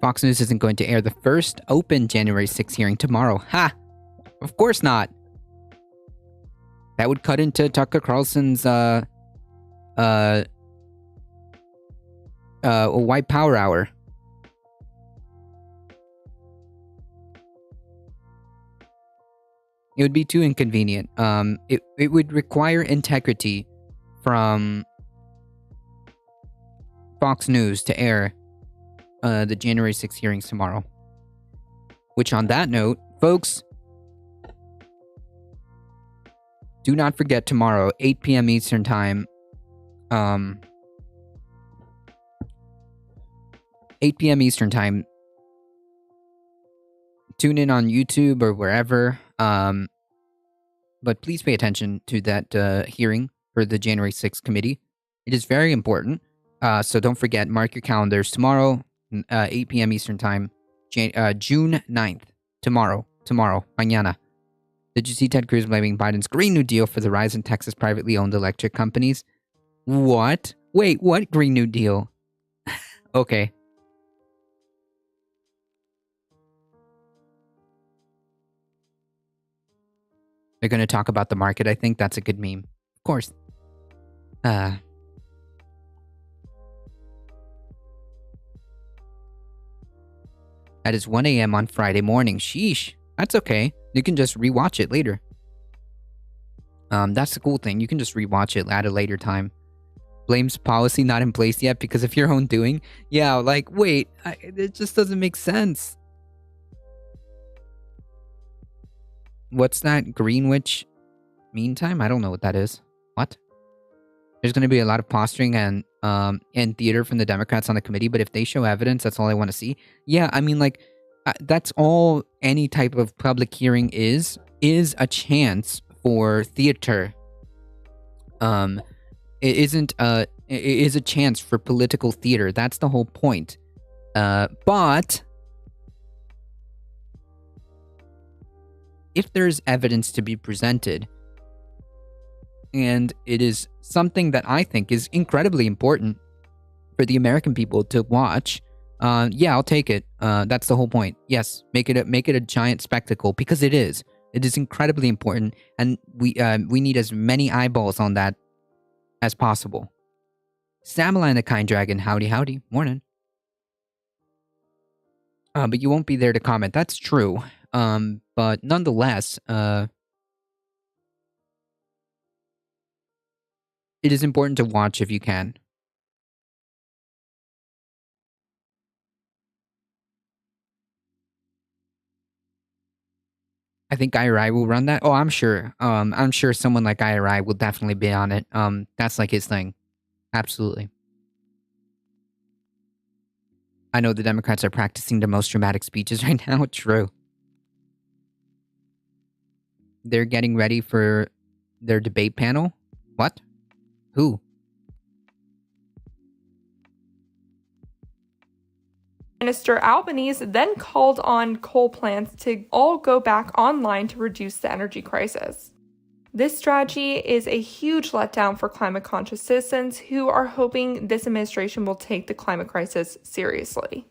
Fox News isn't going to air the first open January 6th hearing tomorrow. Ha! Of course not. That would cut into Tucker Carlson's White Power Hour. It would be too inconvenient. It would require integrity from Fox News to air the January 6th hearings tomorrow. Which, on that note, folks, do not forget tomorrow, 8 p.m. Eastern Time. 8 p.m. Eastern Time. Tune in on YouTube or wherever. But please pay attention to that hearing for the January 6th committee. It is very important. So don't forget, mark your calendars tomorrow, 8 p.m. Eastern Time, June 9th. Tomorrow, mañana. Did you see Ted Cruz blaming Biden's Green New Deal for the rise in Texas privately owned electric companies? What? Wait, what Green New Deal? Okay. They're going to talk about the market. I think that's a good meme. Of course. That is 1 a.m. on Friday morning. Sheesh. That's okay. You can just rewatch it later. That's the cool thing. You can just rewatch it at a later time. blames policy not in place yet because of your own doing. Yeah, like, wait, it just doesn't make sense. What's that? Greenwich Mean Time? I don't know what that is. What? There's going to be a lot of posturing and theater from the Democrats on the committee, but if they show evidence, that's all I want to see. Yeah, I mean, like, that's all any type of public hearing is a chance for theater. It is a chance for political theater. That's the whole point. But if there's evidence to be presented, and it is something that I think is incredibly important for the American people to watch, yeah, I'll take it. That's the whole point. Yes, make it a giant spectacle, because it is. It is incredibly important, and we need as many eyeballs on that as possible. Samaline the Kind Dragon, howdy, morning. But you won't be there to comment. That's true. But nonetheless, it is important to watch if you can. I think IRI will run that. Oh, I'm sure. I'm sure someone like IRI will definitely be on it. That's like his thing. Absolutely. I know the Democrats are practicing the most dramatic speeches right now. True. They're getting ready for their debate panel. What? Who? Minister Albanese then called on coal plants to all go back online to reduce the energy crisis. This strategy is a huge letdown for climate-conscious citizens who are hoping this administration will take the climate crisis seriously.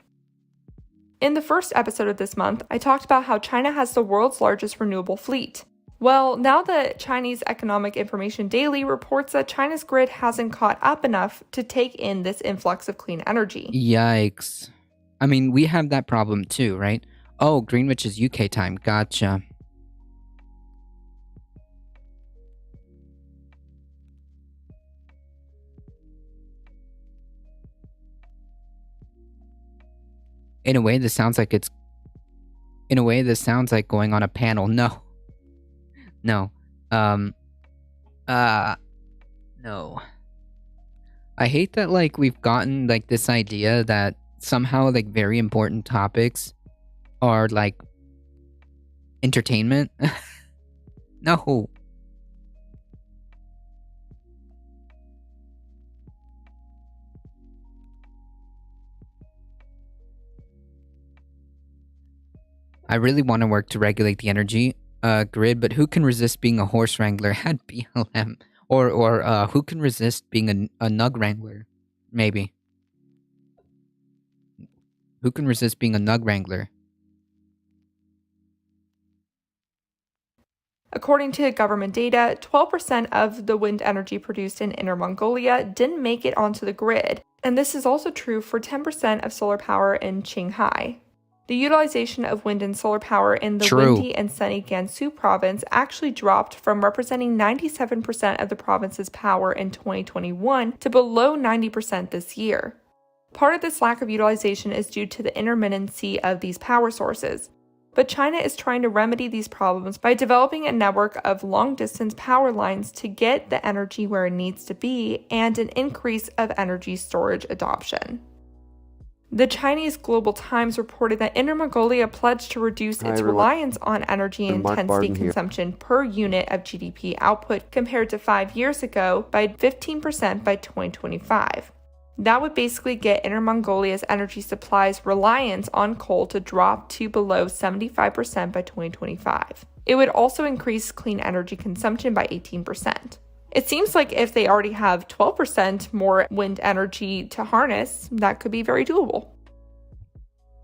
In the first episode of this month, I talked about how China has the world's largest renewable fleet. Well, now the Chinese Economic Information Daily reports that China's grid hasn't caught up enough to take in this influx of clean energy. Yikes. I mean, we have that problem too, right? Oh, Greenwich is UK time. Gotcha. In a way, this sounds like going on a panel. No. No. No. I hate that, like, we've gotten, like, this idea that somehow, like, very important topics are, like, entertainment. No. I really want to work to regulate the energy grid, but who can resist being a horse wrangler at BLM? Or who can resist being a nug wrangler? Maybe. Who can resist being a nug wrangler? According to government data, 12% of the wind energy produced in Inner Mongolia didn't make it onto the grid, and this is also true for 10% of solar power in Qinghai. The utilization of wind and solar power in the windy and sunny Gansu province actually dropped from representing 97% of the province's power in 2021 to below 90% this year. Part of this lack of utilization is due to the intermittency of these power sources. But China is trying to remedy these problems by developing a network of long-distance power lines to get the energy where it needs to be and an increase of energy storage adoption. The Chinese Global Times reported that Inner Mongolia pledged to reduce its reliance on energy intensity consumption per unit of GDP output compared to 5 years ago by 15% by 2025. That would basically get Inner Mongolia's energy supplies reliance on coal to drop to below 75% by 2025. It would also increase clean energy consumption by 18%. It seems like if they already have 12% more wind energy to harness, that could be very doable.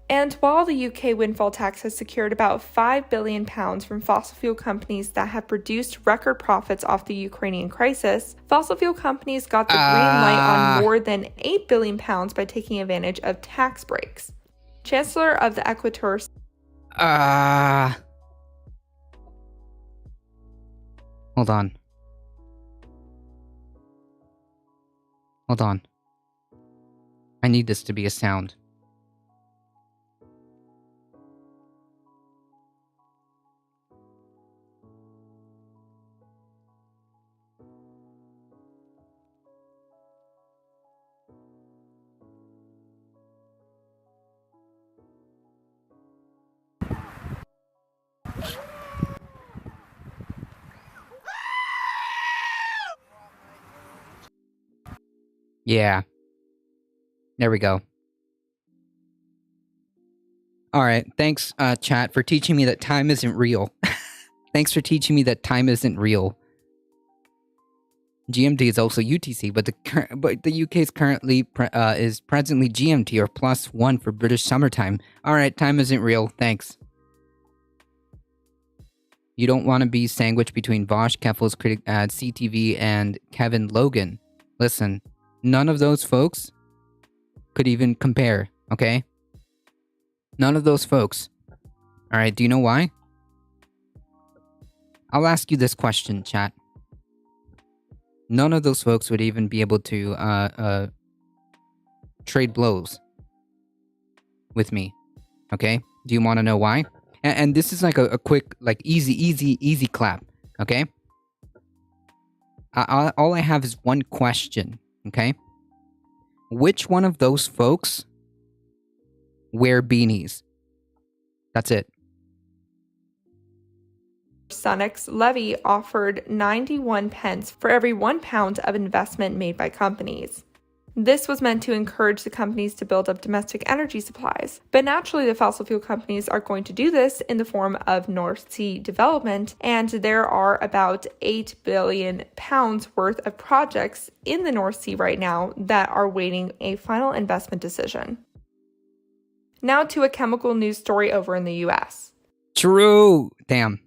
And while the UK windfall tax has secured about £5 billion from fossil fuel companies that have produced record profits off the Ukrainian crisis, fossil fuel companies got the green light on more than £8 billion by taking advantage of tax breaks. Chancellor of the Equator... Hold on. Hold on. I need this to be a sound. Yeah. There we go. Alright, thanks, chat, for teaching me that time isn't real. Thanks for teaching me that time isn't real. GMT is also UTC, but the UK is currently is presently GMT or +1 for British summertime. Alright, time isn't real, thanks. You don't want to be sandwiched between Vosh, Keffel's critic at CTV and Kevin Logan. Listen, none of those folks could even compare, okay? None of those folks. Alright, do you know why? I'll ask you this question, chat. None of those folks would even be able to trade blows with me, okay? Do you want to know why? And this is like a quick, like easy clap, okay? All I have is one question, okay? Which one of those folks wear beanies? That's it. Sunix Levy offered 91 pence for every £1 of investment made by companies. This was meant to encourage the companies to build up domestic energy supplies. But naturally, the fossil fuel companies are going to do this in the form of North Sea development, and there are about £8 billion worth of projects in the North Sea right now that are waiting a final investment decision. Now to a chemical news story over in the US. True! Damn.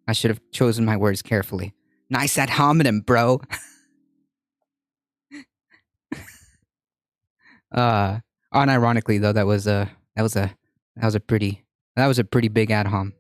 I should have chosen my words carefully. Nice ad hominem, bro. Unironically though, that was a pretty big ad hom.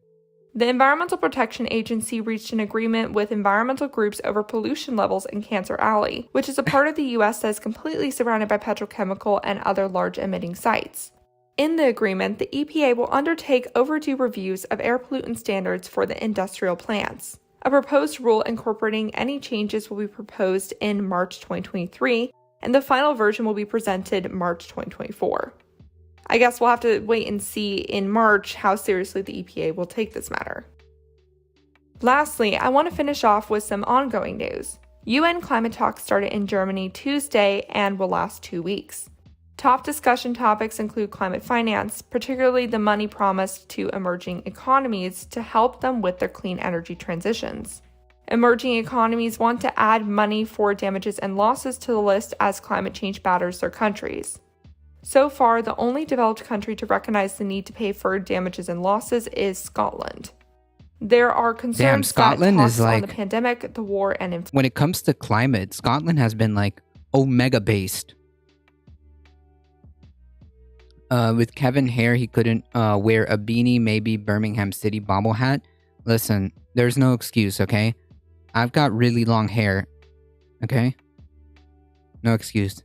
The Environmental Protection Agency reached an agreement with environmental groups over pollution levels in Cancer Alley, which is a part of the U.S. that is completely surrounded by petrochemical and other large emitting sites. In the agreement, the EPA will undertake overdue reviews of air pollutant standards for the industrial plants. A proposed rule incorporating any changes will be proposed in March 2023, and the final version will be presented March 2024. I guess we'll have to wait and see in March how seriously the EPA will take this matter. Lastly, I want to finish off with some ongoing news. UN climate talks started in Germany Tuesday and will last 2 weeks. Top discussion topics include climate finance, particularly the money promised to emerging economies to help them with their clean energy transitions. Emerging economies want to add money for damages and losses to the list as climate change batters their countries. So far, the only developed country to recognize the need to pay for damages and losses is Scotland. There are concerns Scotland that is like, on the pandemic, the war, and inflation. When it comes to climate, Scotland has been like omega based. With Kevin Hare, he couldn't wear a beanie, maybe Birmingham City bobble hat. Listen, there's no excuse, okay? I've got really long hair, okay? No excuse.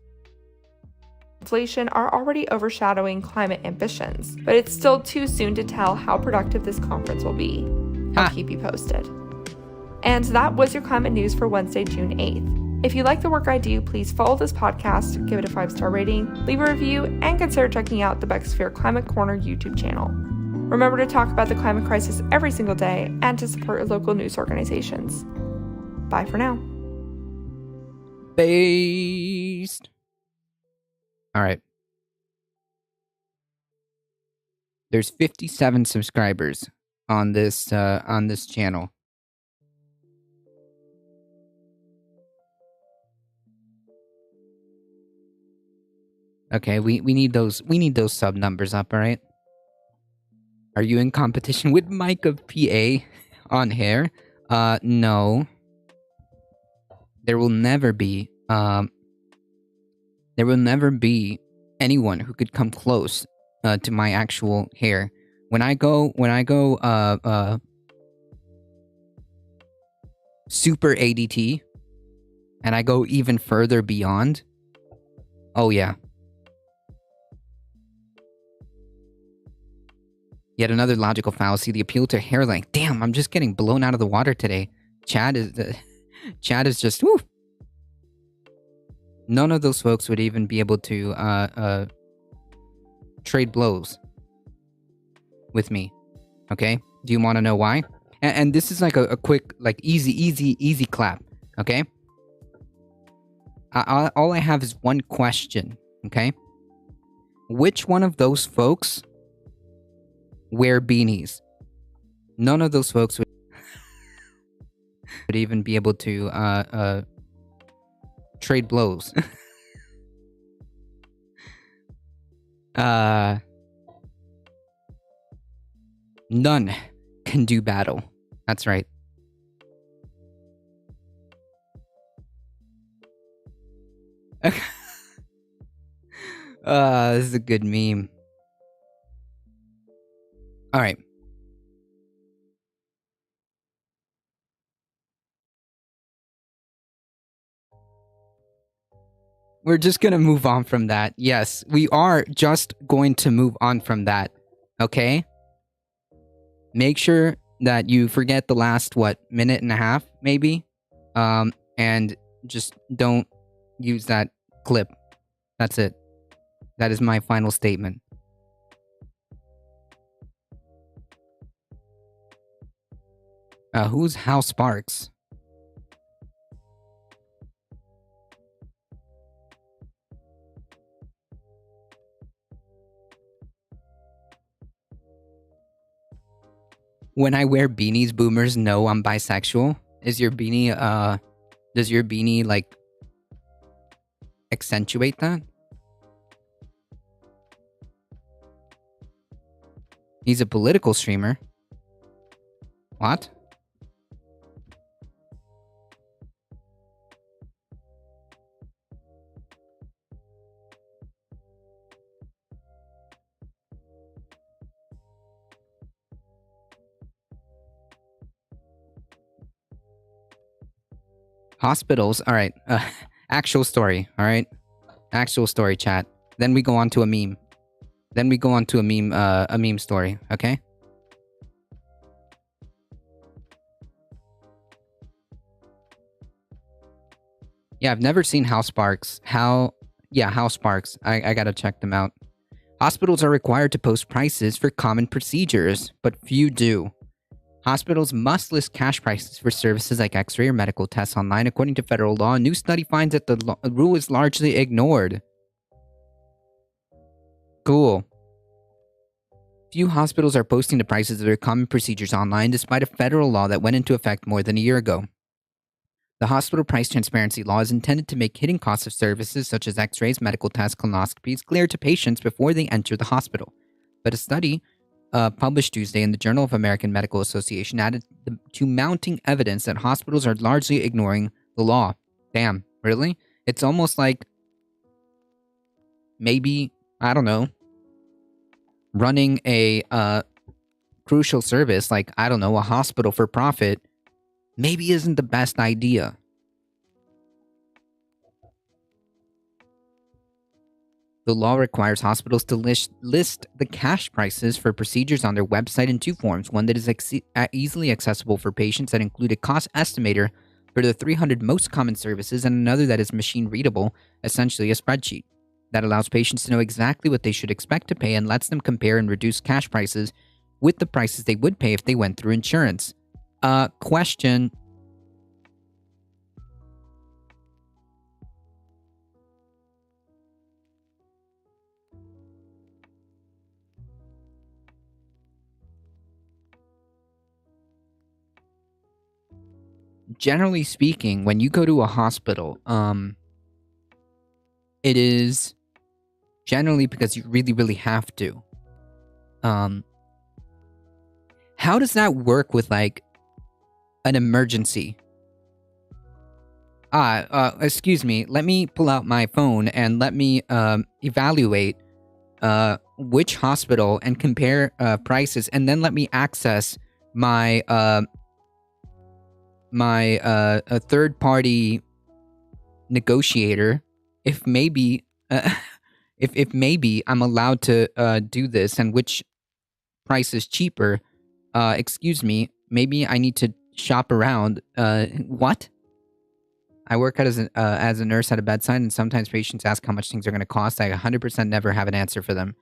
Inflation are already overshadowing climate ambitions, but it's still too soon to tell how productive this conference will be. I'll keep you posted. And that was your climate news for Wednesday, June 8th. If you like the work I do, please follow this podcast, give it a 5-star rating, leave a review, and consider checking out the Bexsphere Climate Corner YouTube channel. Remember to talk about the climate crisis every single day and to support your local news organizations. Bye for now. Based. All right. There's 57 subscribers on this channel. Okay, we need those sub numbers up, all right? Are you in competition with Mike of PA on hair? No. There will never be anyone who could come close to my actual hair. When I go super ADT and I go even further beyond, Oh, yeah. Yet another logical fallacy, the appeal to hair length. Damn, I'm just getting blown out of the water today. Chad is just, whew. None of those folks would even be able to trade blows with me. Okay? Do you want to know why? And this is like a quick, like easy clap. Okay? All I have is one question. Okay? Which one of those folks wear beanies? None of those folks would even be able to trade blows. None can do battle. That's right. This is a good meme. All right. We're just gonna move on from that. Yes, we are just going to move on from that. Okay? Make sure that you forget the last, minute and a half, maybe? And just don't use that clip. That's it. That is my final statement. Who's Hal Sparks? When I wear beanies, boomers know I'm bisexual. Is your beanie, does your beanie, like, accentuate that? He's a political streamer. What? Hospitals. All right. Actual story. All right. Actual story, chat. Then we go on to a meme. Then we go on to a meme story. Okay. Yeah, I've never seen Hal Sparks. Hal Sparks. I gotta check them out. Hospitals are required to post prices for common procedures, but few do. Hospitals must list cash prices for services like x-ray or medical tests online. According to federal law, a new study finds that the rule is largely ignored. Cool. Few hospitals are posting the prices of their common procedures online despite a federal law that went into effect more than a year ago. The hospital price transparency law is intended to make hidden costs of services such as x-rays, medical tests, colonoscopies clear to patients before they enter the hospital. But a study published Tuesday in the Journal of American Medical Association added to mounting evidence that hospitals are largely ignoring the law. Damn, really? It's almost like maybe, I don't know, running a crucial service like, I don't know, a hospital for profit maybe isn't the best idea. The law requires hospitals to list the cash prices for procedures on their website in two forms, one that is easily accessible for patients that include a cost estimator for the 300 most common services, and another that is machine readable, essentially a spreadsheet, that allows patients to know exactly what they should expect to pay and lets them compare and reduce cash prices with the prices they would pay if they went through insurance. Question. Generally speaking, when you go to a hospital, it is generally because you really, really have to. How does that work with, like, an emergency? Excuse me. Let me pull out my phone and let me evaluate which hospital and compare prices, and then let me access my a third party negotiator if maybe Uh, if maybe I'm allowed to do this and which price is cheaper, excuse me, maybe I need to shop around. What? I work as a nurse at a bedside, and sometimes patients ask how much things are going to cost. I 100% never have an answer for them.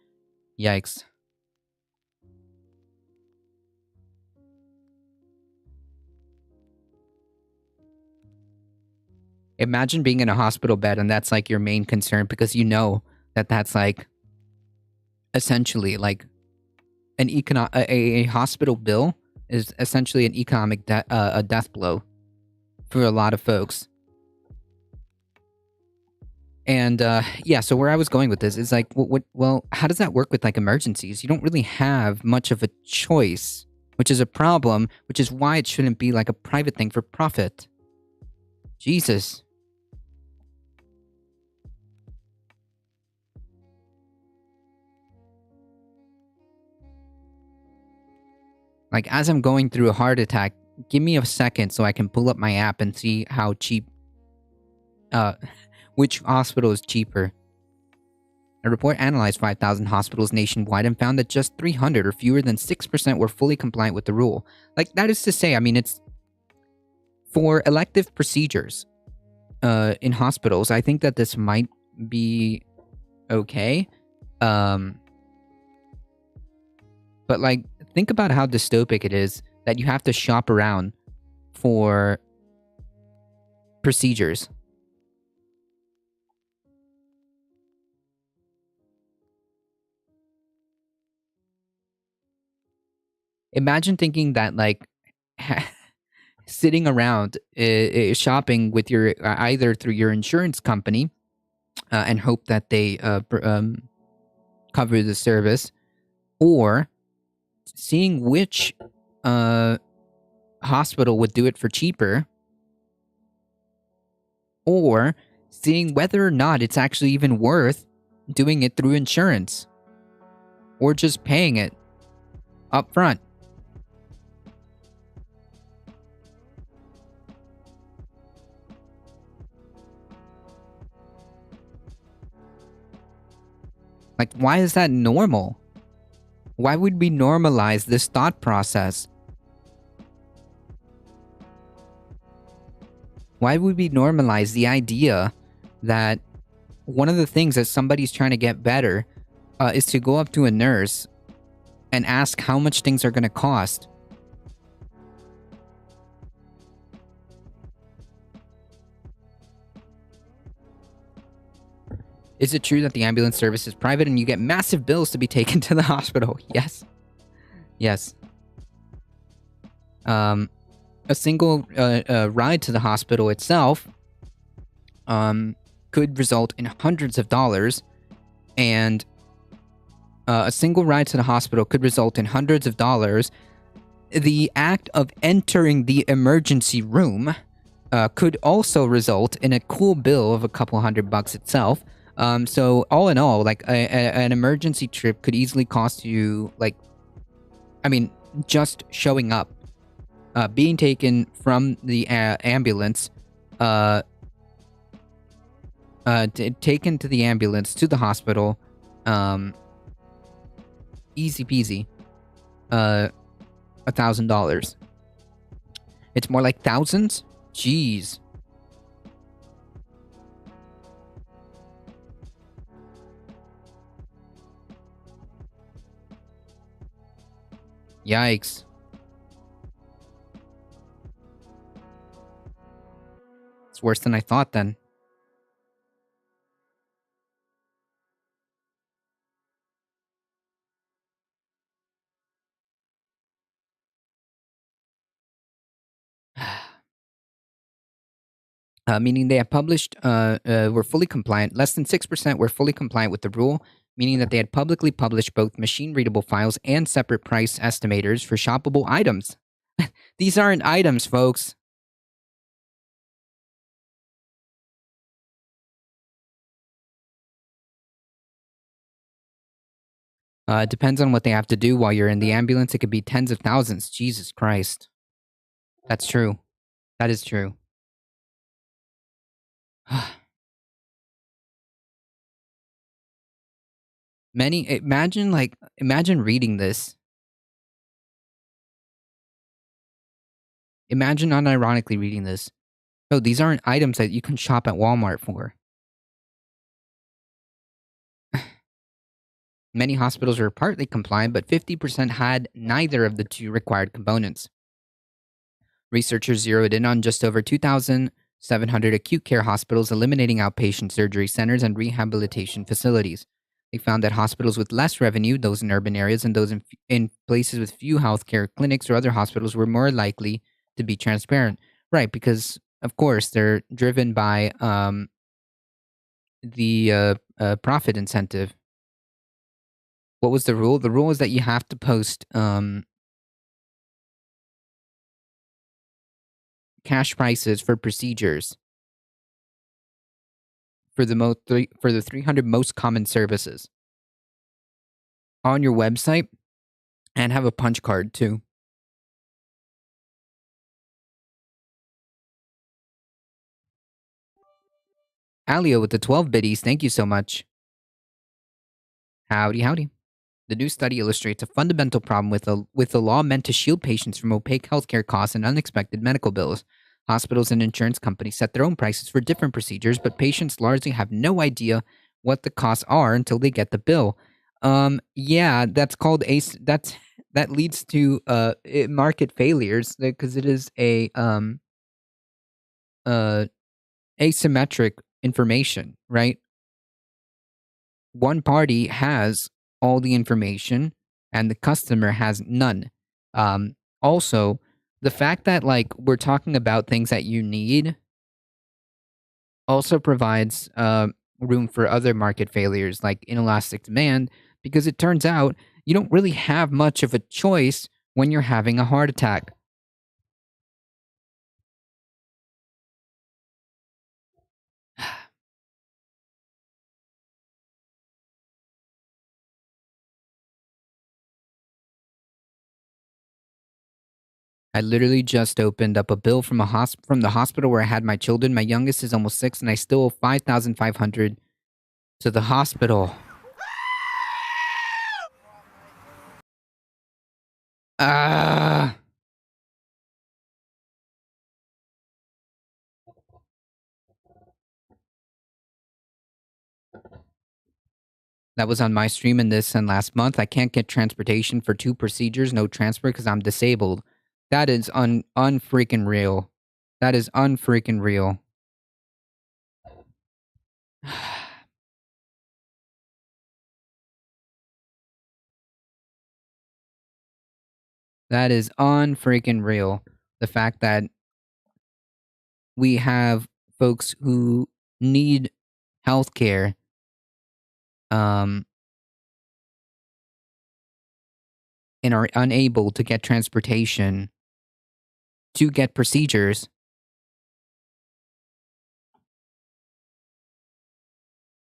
Yikes. Imagine being in a hospital bed and that's like your main concern because you know that that's like essentially like a hospital bill is essentially an economic a death blow for a lot of folks. And yeah, so where I was going with this is like, well, how does that work with like emergencies? You don't really have much of a choice, which is a problem, which is why it shouldn't be like a private thing for profit. Jesus. Like, as I'm going through a heart attack, give me a second so I can pull up my app and see how cheap, which hospital is cheaper. A report analyzed 5,000 hospitals nationwide and found that just 300 or fewer than 6% were fully compliant with the rule. Like, that is to say, I mean, it's for elective procedures in hospitals. I think that this might be okay. But like, think about how dystopic it is that you have to shop around for procedures. Imagine thinking that like sitting around shopping with your either through your insurance company and hope that they cover the service, or seeing which hospital would do it for cheaper, or seeing whether or not it's actually even worth doing it through insurance or just paying it up front. Like, why is that normal? Why would we normalize this thought process? Why would we normalize the idea that one of the things that somebody's trying to get better is to go up to a nurse and ask how much things are going to cost? Is it true that the ambulance service is private and you get massive bills to be taken to the hospital? Yes. Yes. A single ride to the hospital itself could result in hundreds of dollars, and a single ride to the hospital could result in hundreds of dollars. The act of entering the emergency room could also result in a cool bill of a couple $100 itself. So all in all, like an emergency trip could easily cost you, like, I mean, just showing up, being taken from the ambulance, taken to the ambulance to the hospital, easy peasy, $1,000. It's more like thousands? Jeez. Yikes. It's worse than I thought then. Meaning they have published, were fully compliant. Less than 6% were fully compliant with the rule, meaning that they had publicly published both machine-readable files and separate price estimators for shoppable items. These aren't items, folks. It depends on what they have to do while you're in the ambulance. It could be tens of thousands. Jesus Christ. That's true. That is true. Imagine reading this. Imagine unironically reading this. Oh, these aren't items that you can shop at Walmart for. Many hospitals were partly compliant, but 50% had neither of the two required components. Researchers zeroed in on just over 2,700 acute care hospitals, eliminating outpatient surgery centers and rehabilitation facilities. They found that hospitals with less revenue, those in urban areas and those in places with few healthcare clinics or other hospitals, were more likely to be transparent. Right, because, of course, they're driven by the profit incentive. What was the rule? The rule is that you have to post cash prices for procedures for the 300 most common services on your website, and have a punch card too. Alio with the 12 biddies, thank you so much. Howdy, howdy. The new study illustrates a fundamental problem with the law meant to shield patients from opaque healthcare costs and unexpected medical bills. Hospitals and insurance companies set their own prices for different procedures, but patients largely have no idea what the costs are until they get the bill. Yeah, that's called that leads to market failures because it is a asymmetric information, right? One party has all the information and the customer has none. Also, the fact that like we're talking about things that you need also provides room for other market failures like inelastic demand, because it turns out you don't really have much of a choice when you're having a heart attack. I literally just opened up a bill from from the hospital where I had my children. My youngest is almost 6, and I still owe 5,500 to the hospital. Ah. That was on my stream in this and last month. I can't get transportation for 2 procedures, no transfer because I'm disabled. That is unfreaking real. That is unfreaking real. That is unfreaking real. The fact that we have folks who need healthcare and are unable to get transportation to get procedures.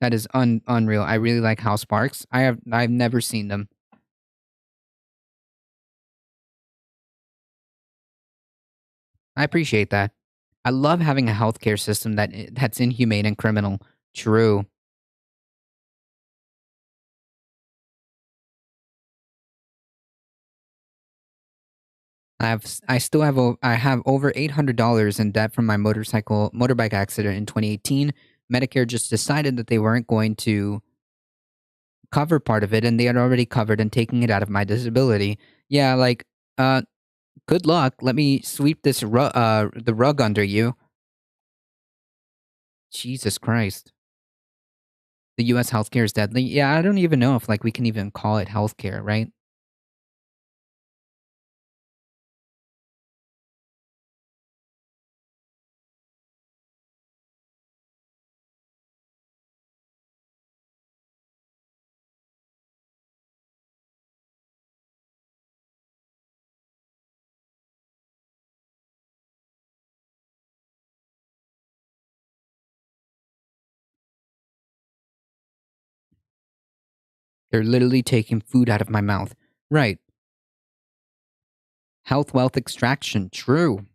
That is unreal. I really like House Sparks. I've never seen them. I appreciate that. I love having a healthcare system that's inhumane and criminal. True. I have over $800 in debt from my motorbike accident in 2018. Medicare just decided that they weren't going to cover part of it, and they had already covered and taking it out of my disability. Yeah, like, good luck. Let me sweep the rug under you. Jesus Christ. The U.S. healthcare is deadly. Yeah, I don't even know if like we can even call it healthcare, right? They're literally taking food out of my mouth. Right. Health wealth extraction. True.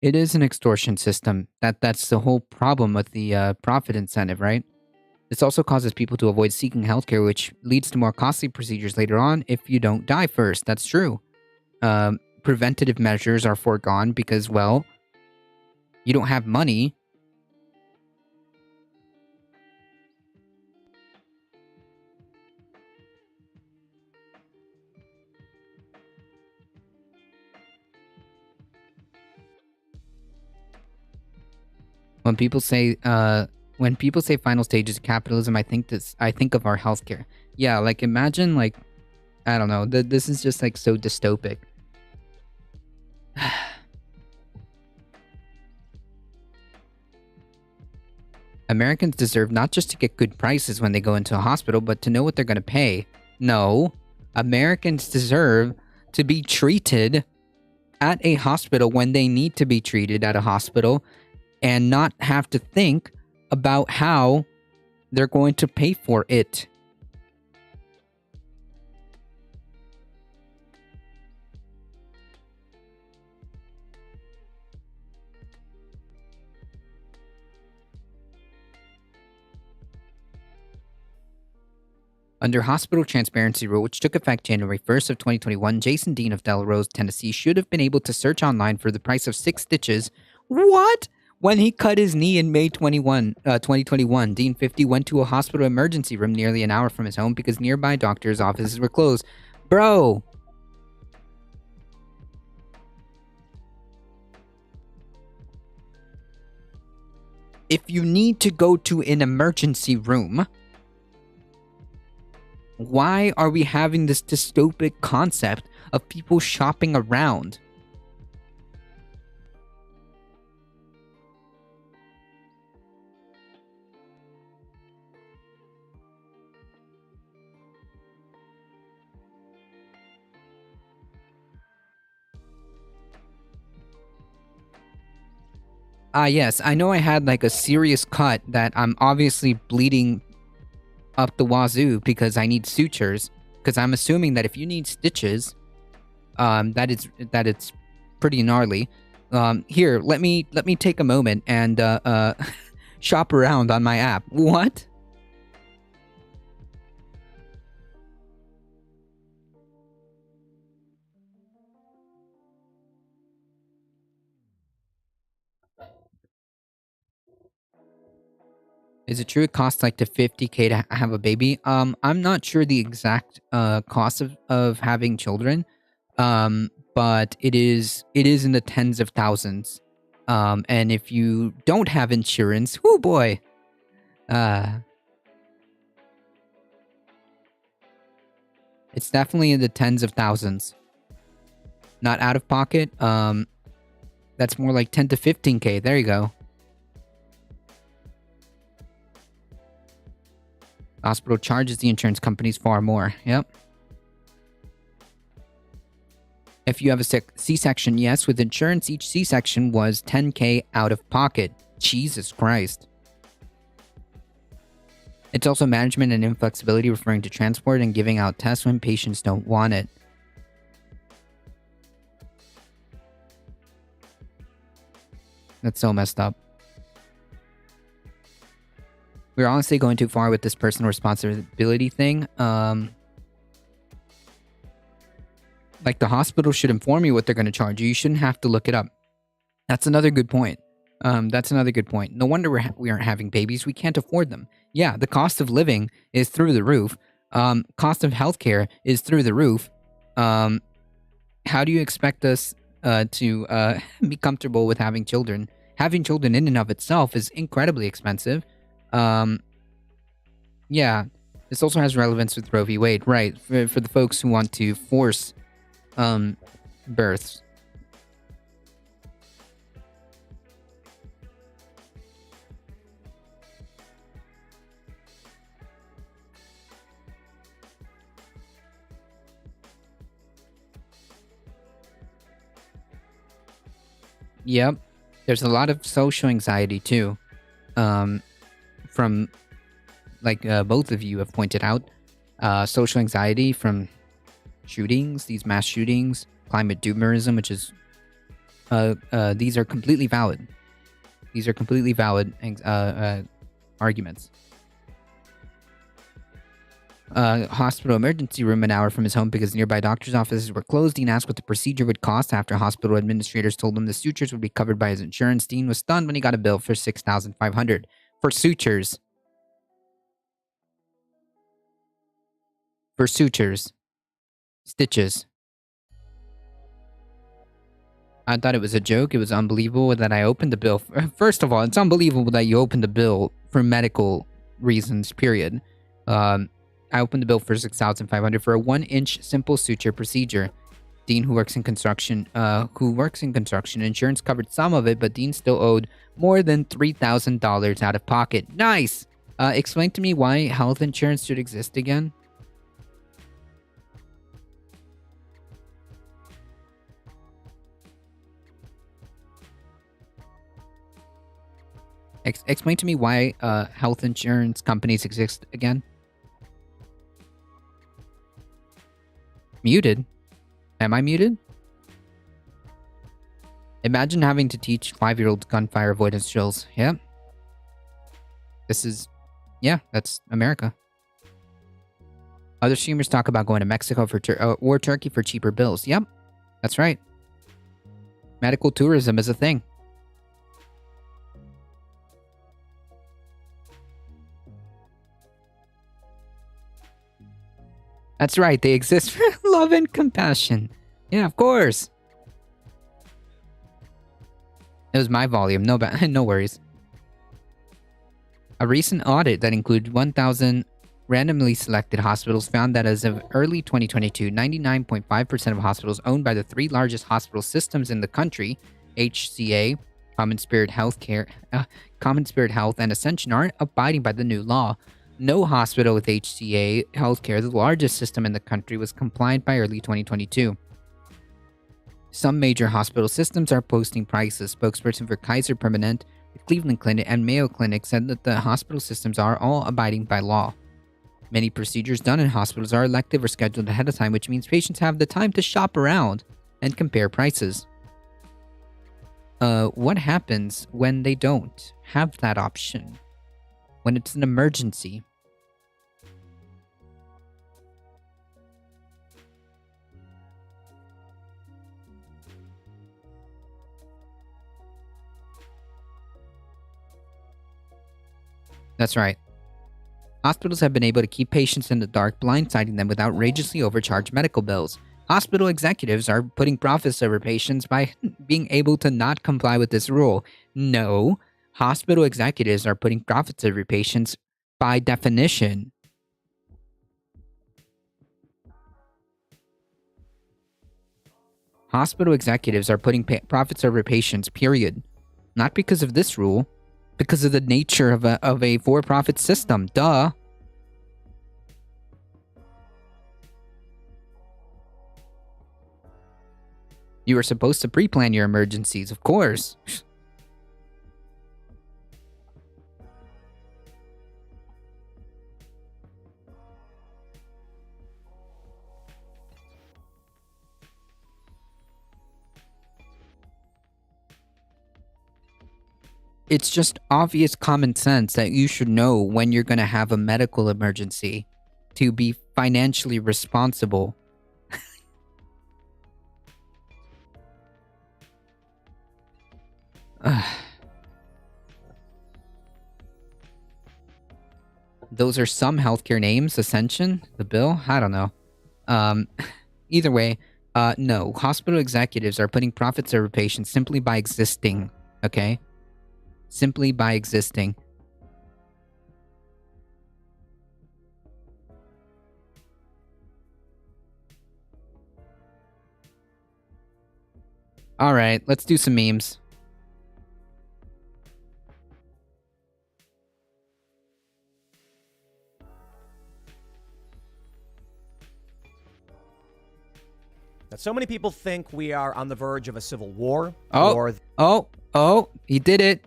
It is an extortion system. That's the whole problem with the profit incentive, right? This also causes people to avoid seeking healthcare, which leads to more costly procedures later on if you don't die first. That's true. Preventative measures are foregone because, well, you don't have money. When people say final stages of capitalism, I think of our healthcare. Yeah, like imagine like I don't know. This is just like so dystopic. Americans deserve not just to get good prices when they go into a hospital, but to know what they're going to pay. No, Americans deserve to be treated at a hospital when they need to be treated at a hospital and not have to think about how they're going to pay for it. Under hospital transparency rule, which took effect January 1st of 2021, Jason Dean of Delrose, Tennessee, should have been able to search online for the price of 6 stitches. What? When he cut his knee in May 2021, Dean 50 went to a hospital emergency room nearly an hour from his home because nearby doctors' offices were closed. Bro! If you need to go to an emergency room, why are we having this dystopic concept of people shopping around? Yes, I know I had like a serious cut that I'm obviously bleeding up the wazoo because I need sutures. Because I'm assuming that if you need stitches, that it's pretty gnarly. Here, let me take a moment and shop around on my app. What? Is it true it costs like to 50K to have a baby? I'm not sure the exact cost of having children. But it is in the tens of thousands. And if you don't have insurance, oh boy. It's definitely in the tens of thousands. Not out of pocket. That's more like 10 to 15K. There you go. Hospital charges the insurance companies far more. Yep. If you have a C-section, yes, with insurance, each C-section was 10K out of pocket. Jesus Christ. It's also management and inflexibility, referring to transport and giving out tests when patients don't want it. That's so messed up. We're honestly going too far with this personal responsibility thing. Like, the hospital should inform you what they're going to charge you. You shouldn't have to look it up. That's another good point. No wonder we aren't having babies. We can't afford them. Yeah, the cost of living is through the roof. Cost of healthcare is through the roof. How do you expect us to be comfortable with having children? Having children in and of itself is incredibly expensive. Yeah, this also has relevance with Roe v. Wade, right? For the folks who want to force births. Yep. There's a lot of social anxiety too. From like both of you have pointed out, social anxiety from shootings, these mass shootings, climate doomerism, which is these are completely valid. These are completely valid arguments. Hospital emergency room an hour from his home because nearby doctor's offices were closed. Dean asked what the procedure would cost after hospital administrators told him the sutures would be covered by his insurance. Dean was stunned when he got a bill for $6,500 for sutures. For sutures. Stitches. I thought it was a joke. It was unbelievable that I opened the bill. First of all, it's unbelievable that you opened the bill for medical reasons, period. I opened the bill for $6,500 for a 1-inch simple suture procedure. Dean, who works in construction, insurance covered some of it, but Dean still owed more than $3,000 out of pocket. Nice! Explain to me why health insurance should exist again. Explain to me why health insurance companies exist again. Muted? Am I muted? Imagine having to teach 5-year-olds gunfire avoidance drills. Yep. Yeah, that's America. Other streamers talk about going to Mexico or Turkey for cheaper bills. Yep, that's right. Medical tourism is a thing. That's right, they exist for love and compassion. Yeah, of course. It was my volume, no worries. A recent audit that included 1,000 randomly selected hospitals found that as of early 2022, 99.5% of hospitals owned by the 3 largest hospital systems in the country, HCA, Common Spirit Health, and Ascension, aren't abiding by the new law. No hospital with HCA Healthcare, the largest system in the country, was compliant by early 2022. Some major hospital systems are posting prices. Spokesperson for Kaiser Permanente, the Cleveland Clinic, and Mayo Clinic said that the hospital systems are all abiding by law. Many procedures done in hospitals are elective or scheduled ahead of time, which means patients have the time to shop around and compare prices. What happens when they don't have that option? When it's an emergency? That's right. Hospitals have been able to keep patients in the dark, blindsiding them with outrageously overcharged medical bills. Hospital executives are putting profits over patients by being able to not comply with this rule. No, hospital executives are putting profits over patients by definition. Hospital executives are putting profits over patients, period. Not because of this rule, because of the nature of a for-profit system. Duh. You are supposed to pre-plan your emergencies, of course. It's just obvious common sense that you should know when you're going to have a medical emergency to be financially responsible. Those are some healthcare names. Ascension? The bill? I don't know. Either way, no. Hospital executives are putting profits over patients simply by existing, okay? Simply by existing. Alright, let's do some memes. That so many people think we are on the verge of a civil war. He did it.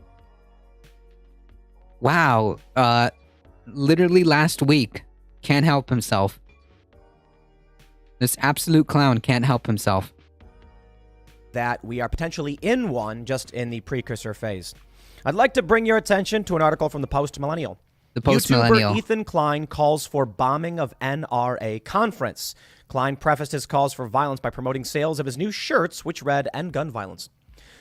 Wow. Literally last week. Can't help himself. This absolute clown can't help himself. that we are potentially in one, just in the precursor phase. I'd like to bring your attention to an article from the Post Millennial. The Post Millennial. YouTuber Ethan Klein calls for bombing of NRA conference. Klein prefaced his calls for violence by promoting sales of his new shirts, which read "End Gun Violence."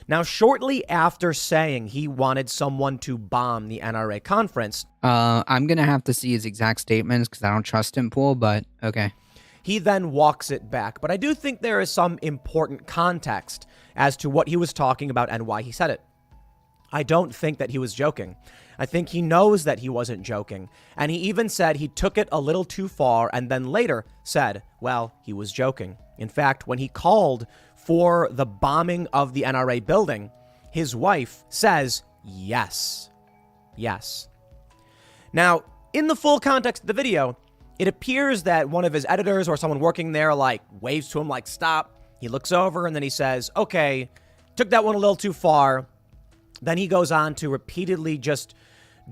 Now, shortly after saying he wanted someone to bomb the NRA conference, I'm gonna have to see his exact statements because I don't trust him, Paul, but okay. he then walks it back. But I do think there is some important context as to what he was talking about and why he said it. I don't think that he was joking. I think he knows that he wasn't joking. And he even said he took it a little too far and then later said, well, he was joking. In fact, when he called for the bombing of the NRA building, his wife says, yes. Yes. Now, in the full context of the video, it appears that one of his editors or someone working there like waves to him like, stop. He looks over and then he says, okay, took that one a little too far. Then he goes on to repeatedly just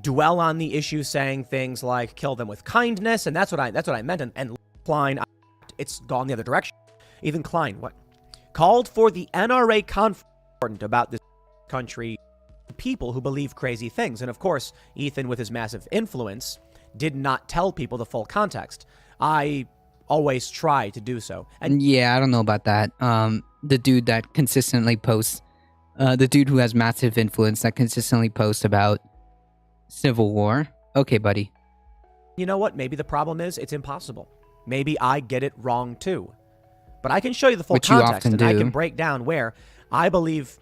dwell on the issue, saying things like kill them with kindness. And that's what I meant. And Klein, it's gone the other direction. Ethan Klein, what? Called for the NRA conference about this country, people who believe crazy things. And of course, Ethan, with his massive influence, did not tell people the full context. I always try to do so. And yeah, I don't know about that. The dude that consistently posts, the dude who has massive influence that consistently posts about Civil War. Okay, buddy. you know what? Maybe the problem is it's impossible. Maybe I get it wrong too. But I can show you the full Which you context, often and I do. can break down where I believe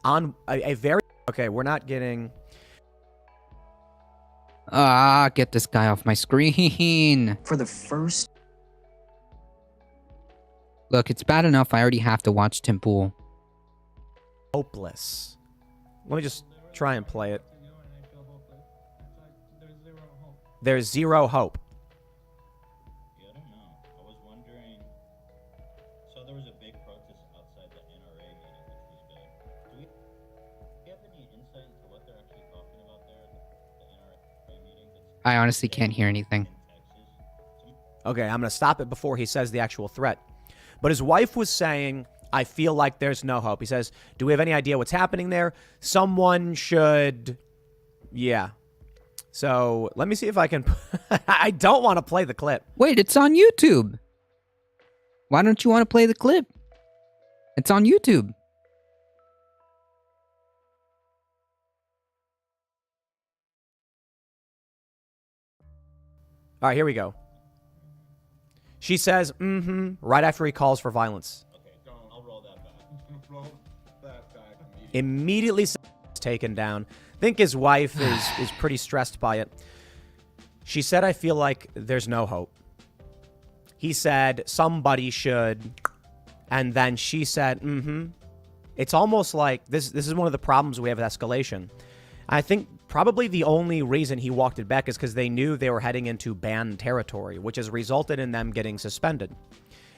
on a very... Okay, we're not getting... Get this guy off my screen. For the first Look, it's bad enough I already have to watch Tim Pool. hopeless. Let me just try and play it. There's zero hope. Yeah, I don't know. I was wondering. So there was a big protest outside the NRA meeting, which was good. Do we have any insight into what they're actually talking about there at the NRA meeting? I honestly can't hear anything. In Texas. Okay, I'm going to stop it before he says the actual threat. But his wife was saying, I feel like there's no hope. He says, do we have any idea what's happening there? Someone should... Yeah. So let me see if I can... I don't want to play the clip. Wait, it's on YouTube. Why don't you want to play the clip? It's on YouTube. All right, here we go. She says, right after he calls for violence. Okay, I'll roll that back. Roll that back Immediately taken down. I think his wife is pretty stressed by it. She said, I feel like there's no hope. He said, somebody should. And then she said, It's almost like this is one of the problems we have with escalation. I think probably the only reason he walked it back is because they knew they were heading into banned territory, which has resulted in them getting suspended.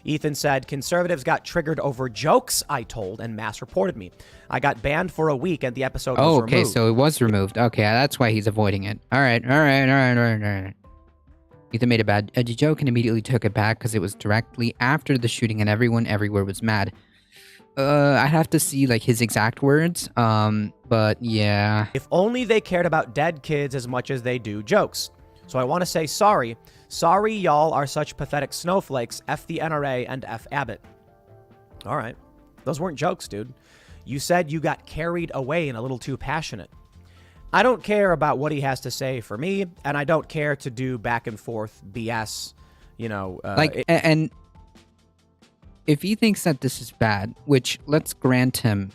Ethan said, conservatives got triggered over jokes I told and mass reported me. I got banned for a week and the episode was Okay, removed. so it was removed. Okay, that's why he's avoiding it. All right. Ethan made a bad, edgy joke and immediately took it back because it was directly after the shooting and everyone everywhere was mad. I have to see like his exact words. But yeah. If only they cared about dead kids as much as they do jokes. So I want to say sorry. Sorry y'all are such pathetic snowflakes. F the NRA and F Abbott. All right. Those weren't jokes, dude. You said you got carried away and a little too passionate. I don't care about what he has to say for me, and I don't care to do back and forth BS, you know. And if he thinks that this is bad, which let's grant him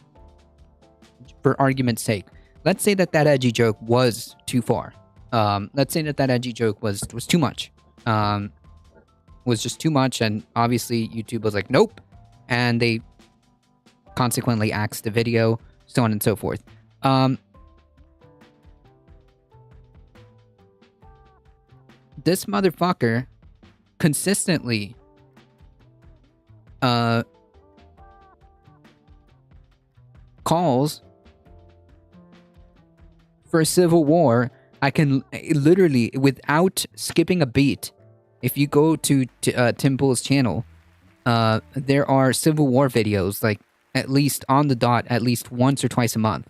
for argument's sake, let's say that edgy joke was too far. Let's say that edgy joke was too much. Was just too much, and obviously YouTube was like, nope, and they consequently axed the video, so on and so forth. This motherfucker consistently calls for a civil war. I can literally, without skipping a beat, if you go to Tim Pool's channel, there are Civil War videos, like at least on the dot, at least once or twice a month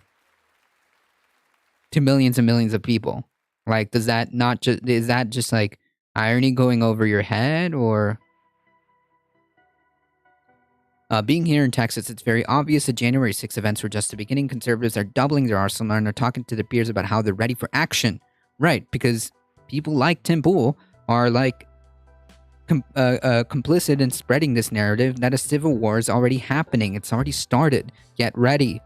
to millions and millions of people. Like, does that not just, is that just like irony going over your head, or? Being here in Texas, it's very obvious the January 6 events were just the beginning. Conservatives are doubling their arsenal and are talking to their peers about how they're ready for action. Right, because people like Tim Pool are like complicit in spreading this narrative that a civil war is already happening. It's already started. Get ready.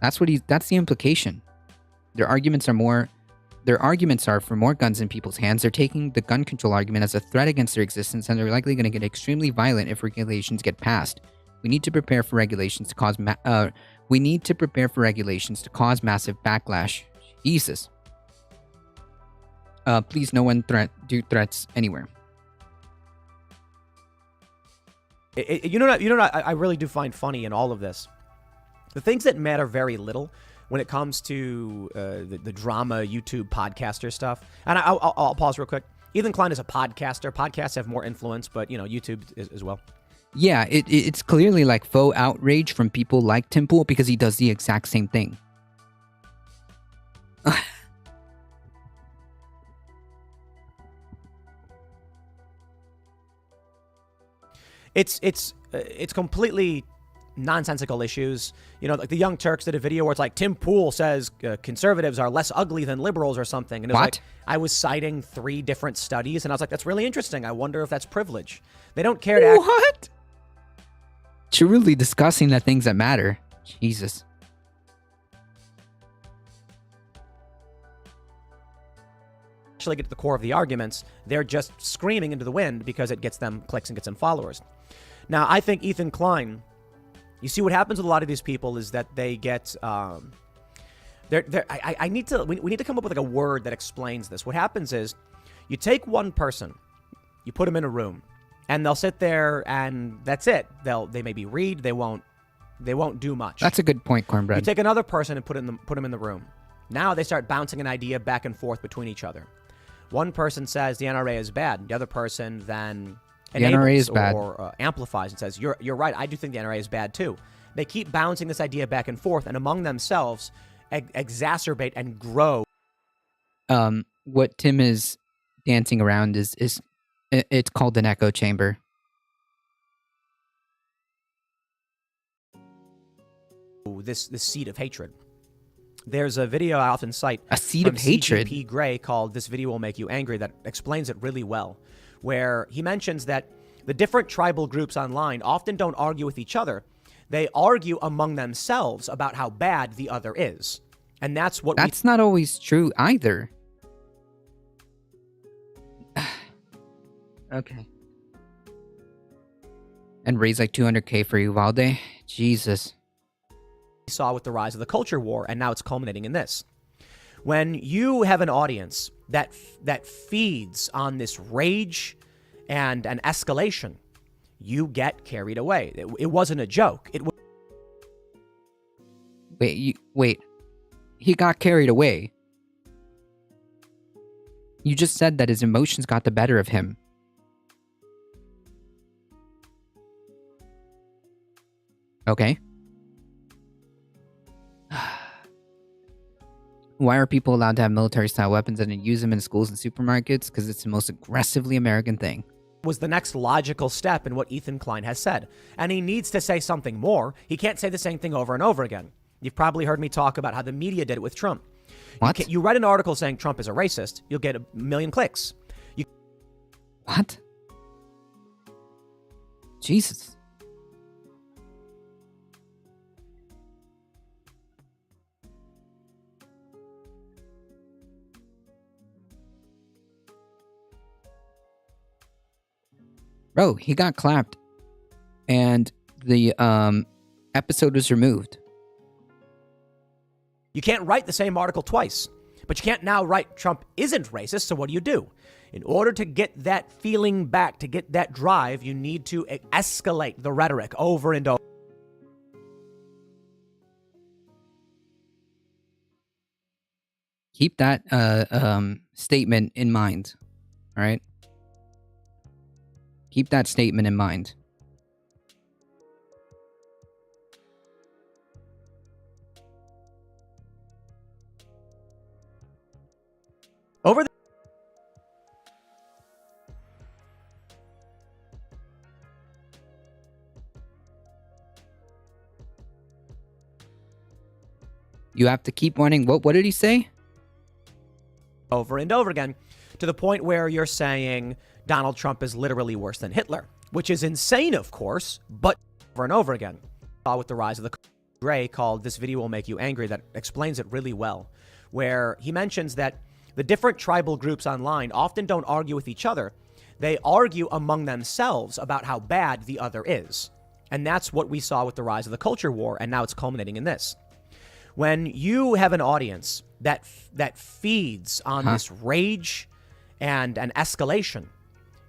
That's the implication. Their arguments are for more guns in people's hands. They're taking the gun control argument as a threat against their existence, and they're likely going to get extremely violent if regulations get passed. We need to prepare for regulations to cause massive backlash. Jesus. Please, no one do threats anywhere. You know what I really do find funny in all of this? The things that matter very little when it comes to the drama YouTube podcaster stuff. And I'll pause real quick. Ethan Klein is a podcaster. Podcasts have more influence, but YouTube is as well. Yeah, it's clearly like faux outrage from people like Tim Pool because he does the exact same thing. It's completely nonsensical issues. Like the Young Turks did a video where it's like Tim Pool says conservatives are less ugly than liberals or something. And it was like, I was citing 3 different studies, and I was like, that's really interesting. I wonder if that's privilege. They don't care to What? Truly discussing the things that matter. Jesus. actually get to the core of the arguments. They're just screaming into the wind because it gets them clicks and gets them followers. Now, I think Ethan Klein, you see what happens with a lot of these people is that they get, we need to come up with like a word that explains this. What happens is you take one person, you put them in a room, and they'll sit there and that's it. They maybe read, they won't do much. That's a good point, Cornbread. You take another person and put them in the room. Now they start bouncing an idea back and forth between each other. One person says the NRA is bad. The other person then enables or amplifies and says, you're right. I do think the NRA is bad too. They keep bouncing this idea back and forth, and among themselves exacerbate and grow. What Tim is dancing around is it's called an echo chamber. This seed of hatred. There's a video I often cite. A seed of hatred? CGP Grey called This Video Will Make You Angry that explains it really well, where he mentions that the different tribal groups online often don't argue with each other. They argue among themselves about how bad the other is. And that's what That's not always true either. Okay. And raise like 200K for Uvalde? Jesus. saw with the rise of the culture war, and now it's culminating in this. When you have an audience that feeds on this rage and an escalation, you get carried away. It wasn't a joke. Wait. He got carried away. You just said that his emotions got the better of him. Okay. Why are people allowed to have military-style weapons and then use them in schools and supermarkets? Because it's the most aggressively American thing. Was the next logical step in what Ethan Klein has said. And he needs to say something more. He can't say the same thing over and over again. You've probably heard me talk about how the media did it with Trump. What? You write an article saying Trump is a racist, you'll get 1 million clicks. What? Jesus. Bro, he got clapped and the episode was removed. You can't write the same article twice, but you can't now write Trump isn't racist, so what do? In order to get that feeling back, to get that drive, you need to escalate the rhetoric over and over. Keep that statement in mind, all right? Keep that statement in mind. You have to keep wanting. What did he say? Over and over again, to the point where you're saying Donald Trump is literally worse than Hitler, which is insane, of course, but over and over again. With the rise of the Gray called This Video Will Make You Angry that explains it really well, where he mentions that the different tribal groups online often don't argue with each other. They argue among themselves about how bad the other is. And that's what we saw with the rise of the culture war, and now it's culminating in this. When you have an audience that feeds on this rage and an escalation,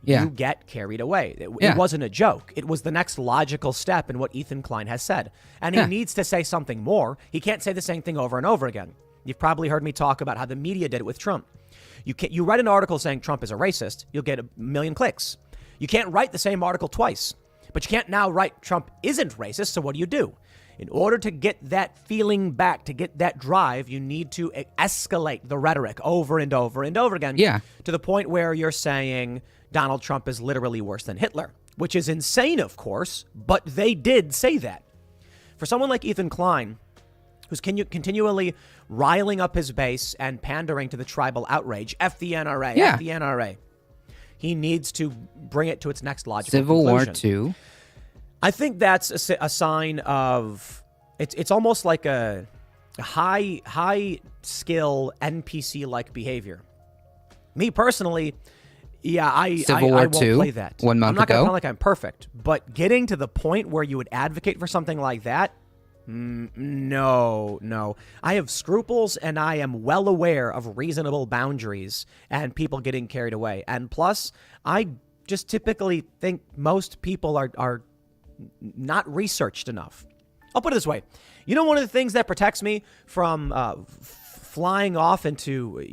you get carried away. It wasn't a joke. It was the next logical step in what Ethan Klein has said. And he needs to say something more. He can't say the same thing over and over again. You've probably heard me talk about how the media did it with Trump. You write an article saying Trump is a racist, you'll get 1 million clicks. You can't write the same article twice, but you can't now write Trump isn't racist, so what do? In order to get that feeling back, to get that drive, you need to escalate the rhetoric over and over and over again. Yeah. To the point where you're saying Donald Trump is literally worse than Hitler, which is insane, of course, but they did say that. For someone like Ethan Klein, who's continually riling up his base and pandering to the tribal outrage, F the NRA, F the NRA, he needs to bring it to its next logical Civil conclusion. War 2. I think that's a sign of it's almost like a high skill NPC like behavior. Me personally, I won't play that. 1 month I'm not gonna ago. sound like I'm perfect, but getting to the point where you would advocate for something like that, no. I have scruples, and I am well aware of reasonable boundaries and people getting carried away. And plus, I just typically think most people are not researched enough. I'll put it this way. You know, one of the things that protects me from flying off into,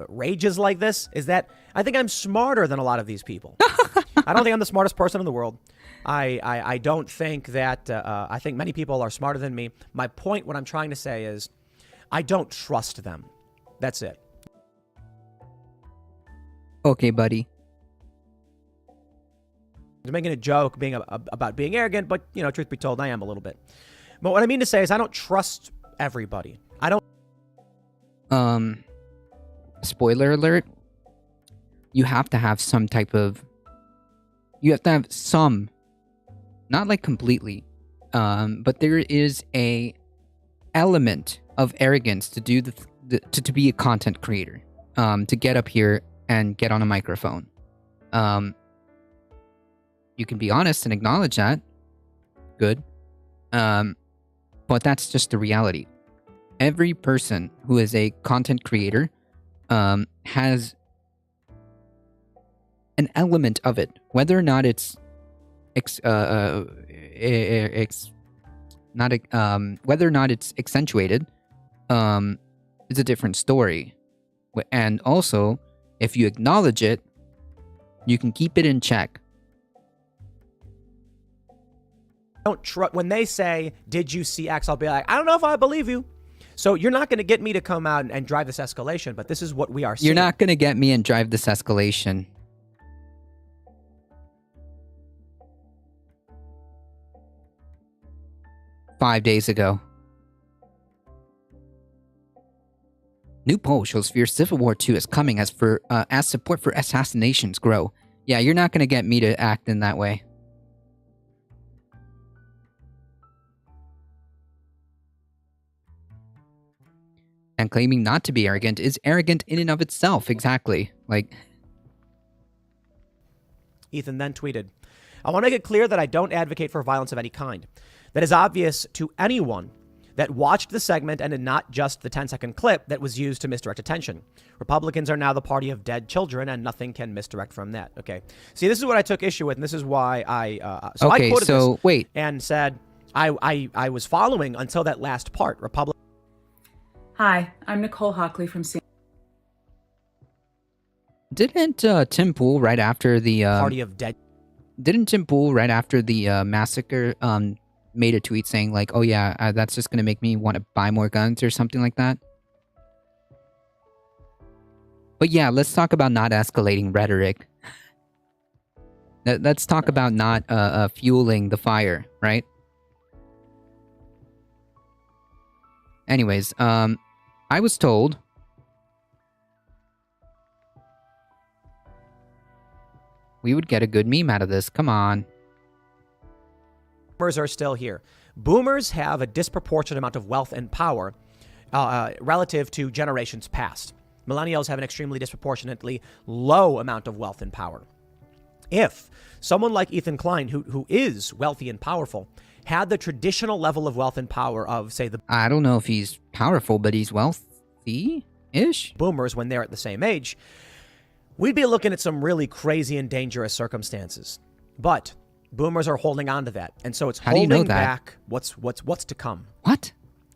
rages like this is that I think I'm smarter than a lot of these people. I don't think I'm the smartest person in the world. I don't think that, I think many people are smarter than me. My point, what I'm trying to say is, I don't trust them. That's it. Okay, buddy. I'm making a joke about being arrogant, but, truth be told, I am a little bit. But what I mean to say is I don't trust everybody. I don't. Spoiler alert. You have to have some type of... You have to have some... Not like completely. But there is a element of arrogance to do to be a content creator. To get up here and get on a microphone. You can be honest and acknowledge that. Good. But that's just the reality. Every person who is a content creator has an element of it. Whether or not it's whether or not it's accentuated is a different story. And also, if you acknowledge it, you can keep it in check. Don't trust when they say, "Did you see X?" I'll be like, "I don't know if I believe you." So you're not going to get me to come out and drive this escalation, but this is what we are seeing. You're not going to get me and drive this escalation. Five days ago. New poll shows fear Civil War 2 is coming as support for assassinations grow. Yeah, you're not going to get me to act in that way. And claiming not to be arrogant is arrogant in and of itself. Exactly. Ethan then tweeted, "I want to make it clear that I don't advocate for violence of any kind. That is obvious to anyone that watched the segment and not just the 10-second clip that was used to misdirect attention. Republicans are now the party of dead children, and nothing can misdirect from that." Okay. See, this is what I took issue with, and this is why I quoted this wait. and said I was following until that last part. Hi, I'm Nicole Hockley from San. Didn't Tim Pool right after the Party of dead. Didn't Tim Pool right after the massacre made a tweet saying like, "Oh yeah, that's just gonna make me want to buy more guns" or something like that? But yeah, let's talk about not escalating rhetoric. Let's talk about not fueling the fire, right? Anyways, I was told we would get a good meme out of this. Come on. Boomers are still here. Boomers have a disproportionate amount of wealth and power relative to generations past. Millennials have an extremely disproportionately low amount of wealth and power. If someone like Ethan Klein, who is wealthy and powerful, had the traditional level of wealth and power of, say, the I don't know if he's powerful, but he's wealthy-ish. boomers when they're at the same age, we'd be looking at some really crazy and dangerous circumstances. But boomers are holding on to that. And so it's How do you know holding that? back what's to come. What?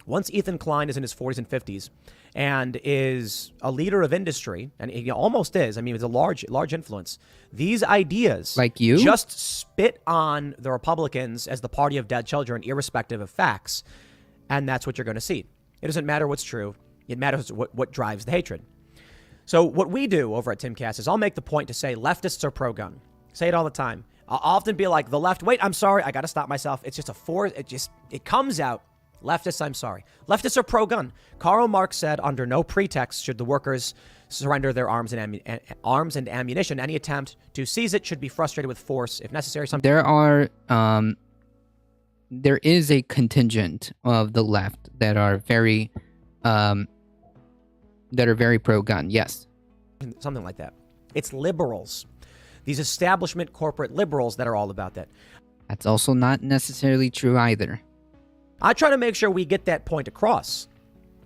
Once Ethan Klein is in his 40s and 50s and is a leader of industry, and he almost is, I mean, he's a large influence, these ideas Like you? just spit on the Republicans as the party of dead children, irrespective of facts. And that's what you're going to see. It doesn't matter what's true. It matters what drives the hatred. So what we do over at Timcast is I'll make the point to say leftists are pro-gun. Say it all the time. I'll often be like, the left, wait, I'm sorry, I got to stop myself. It's just a force. It comes out. Leftists, I'm sorry. Leftists are pro-gun. Karl Marx said, under no pretext should the workers surrender their arms and ammunition. Any attempt to seize it should be frustrated with force if necessary. There is a contingent of the left that are very pro-gun. Yes. Something like that. It's liberals. These establishment corporate liberals that are all about that. That's also not necessarily true either. I try to make sure we get that point across,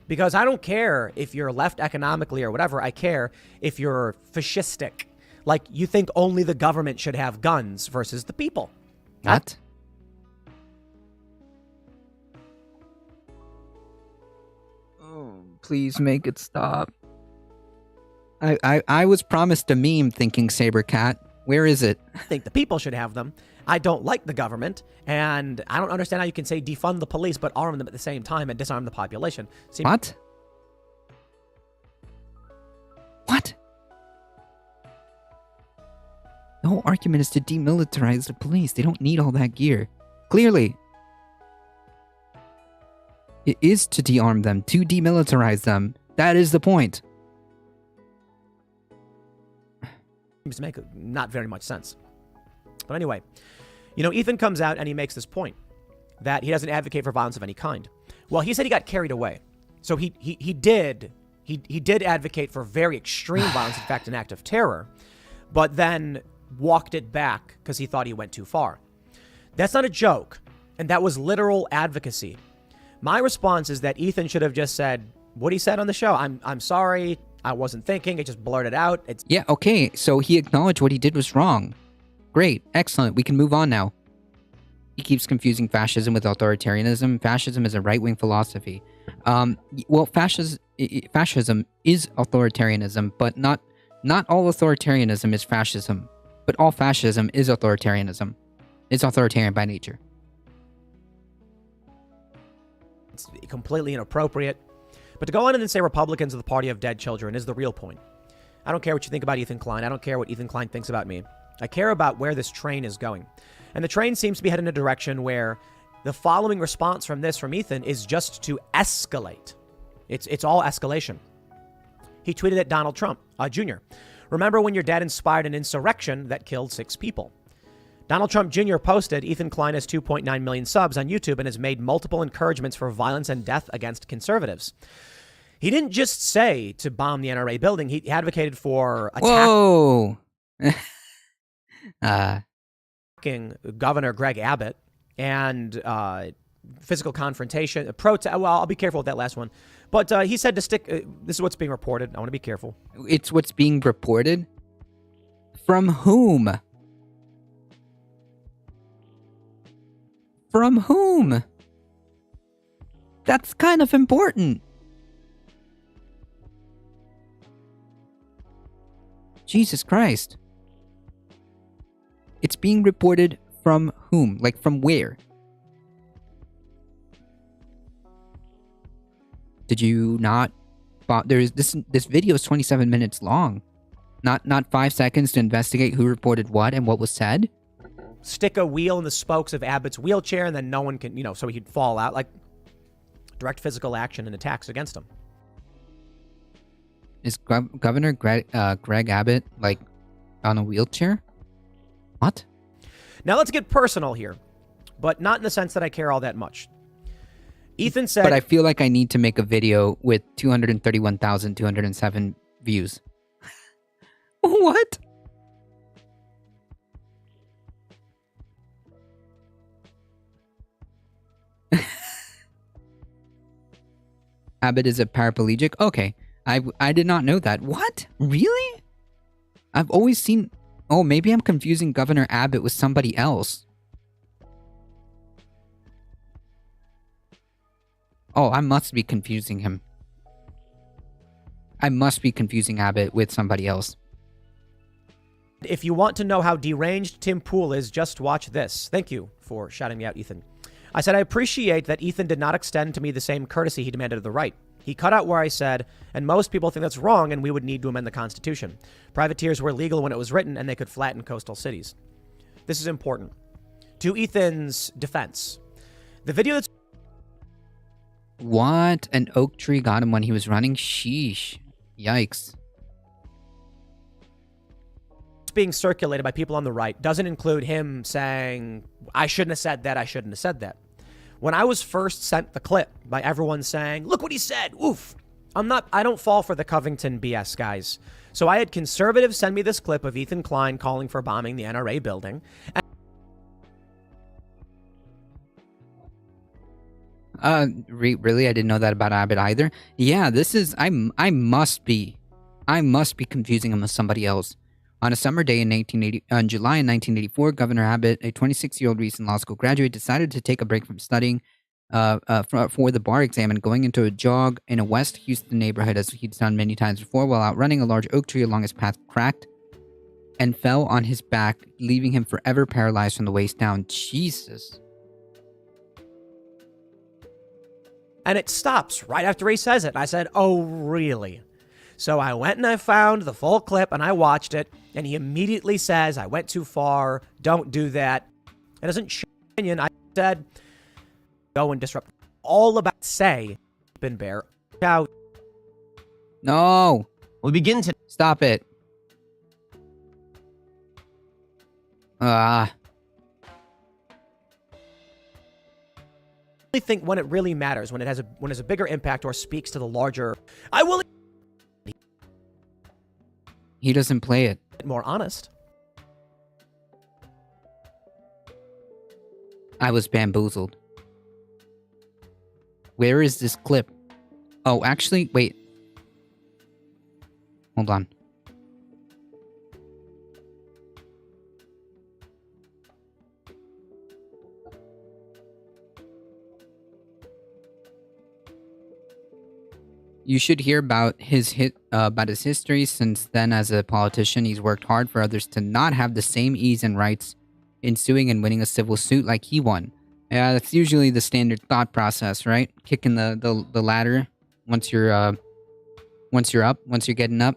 because I don't care if you're left economically or whatever. I care if you're fascistic, like you think only the government should have guns versus the people. What? Oh, please make it stop. I was promised a meme thinking Sabercat. Where is it? I think the people should have them. I don't like the government, and I don't understand how you can say defund the police but arm them at the same time and disarm the population. What? What? The whole argument is to demilitarize the police. They don't need all that gear. Clearly. It is to dearm them, to demilitarize them. That is the point. Seems to make not very much sense. But anyway, you know, Ethan comes out and he makes this point that he doesn't advocate for violence of any kind. Well, he said he got carried away. So he did advocate for very extreme violence, in fact, an act of terror, but then walked it back because he thought he went too far. That's not a joke, and that was literal advocacy. My response is that Ethan should have just said what he said on the show. I'm sorry, I wasn't thinking, I just blurted out. Yeah, okay, so he acknowledged what he did was wrong. Great, excellent, we can move on now. He keeps confusing fascism with authoritarianism. Fascism is a right-wing philosophy. Well, fascism is authoritarianism, but not all authoritarianism is fascism. But all fascism is authoritarianism. It's authoritarian by nature. It's completely inappropriate. But to go on and say Republicans are the party of dead children is the real point. I don't care what you think about Ethan Klein. I don't care what Ethan Klein thinks about me. I care about where this train is going. And the train seems to be heading in a direction where the following response from Ethan is just to escalate. It's all escalation. He tweeted at Donald Trump Jr. Remember when your dad inspired an insurrection that killed 6 people? Donald Trump Jr. posted, Ethan Klein has 2.9 million subs on YouTube and has made multiple encouragements for violence and death against conservatives. He didn't just say to bomb the NRA building. He advocated for Whoa! attacking Governor Greg Abbott and physical confrontation. Well, I'll be careful with that last one. But he said to stick. This is what's being reported. I want to be careful. It's what's being reported? From whom? From whom? That's kind of important. Jesus Christ. It's being reported from whom? Like from where? Did you not? There's this video is 27 minutes long. Not 5 seconds to investigate who reported what and what was said. Stick a wheel in the spokes of Abbott's wheelchair, and then no one can, so he'd fall out. Like, direct physical action and attacks against him. Is Governor Greg Abbott, like, on a wheelchair? What? Now let's get personal here, but not in the sense that I care all that much. Ethan said... But I feel like I need to make a video with 231,207 views. What? Abbott is a paraplegic? Okay. I did not know that. What? Really? I've always seen... Oh, maybe I'm confusing Governor Abbott with somebody else. Oh, I must be confusing him. I must be confusing Abbott with somebody else. If you want to know how deranged Tim Pool is, just watch this. Thank you for shouting me out, Ethan. I said, I appreciate that Ethan did not extend to me the same courtesy he demanded of the right. He cut out where I said, and most people think that's wrong and we would need to amend the Constitution. Privateers were legal when it was written and they could flatten coastal cities. This is important. To Ethan's defense, the video that's What? An oak tree got him when he was running? Sheesh. Yikes. being circulated by people on the right doesn't include him saying, I shouldn't have said that, I shouldn't have said that. When I was first sent the clip by everyone saying, look what he said, oof, I don't fall for the Covington BS, guys. So I had conservatives send me this clip of Ethan Klein calling for bombing the NRA building. Really? I didn't know that about Abbott either. Yeah, this is, I must be confusing him with somebody else. On a summer day in July in 1984, Governor Abbott, a 26-year-old recent law school graduate, decided to take a break from studying for the bar exam and going into a jog in a West Houston neighborhood, as he'd done many times before. While outrunning, a large oak tree along his path cracked and fell on his back, leaving him forever paralyzed from the waist down. Jesus. And it stops right after he says it. I said, oh, really? So I went and I found the full clip and I watched it. And he immediately says, I went too far. Don't do that. It doesn't show opinion. I said, go and disrupt. All about say, Ben Bear. Out. No. We begin to Stop it. I think when it really matters, when it has a bigger impact or speaks to the larger, I will He doesn't play it. more honest. I was bamboozled. Where is this clip? Oh, actually, wait. Hold on. You should hear about his history. Since then, as a politician, he's worked hard for others to not have the same ease and rights in suing and winning a civil suit like he won. Yeah, that's usually the standard thought process, right? Kicking the ladder once you're getting up.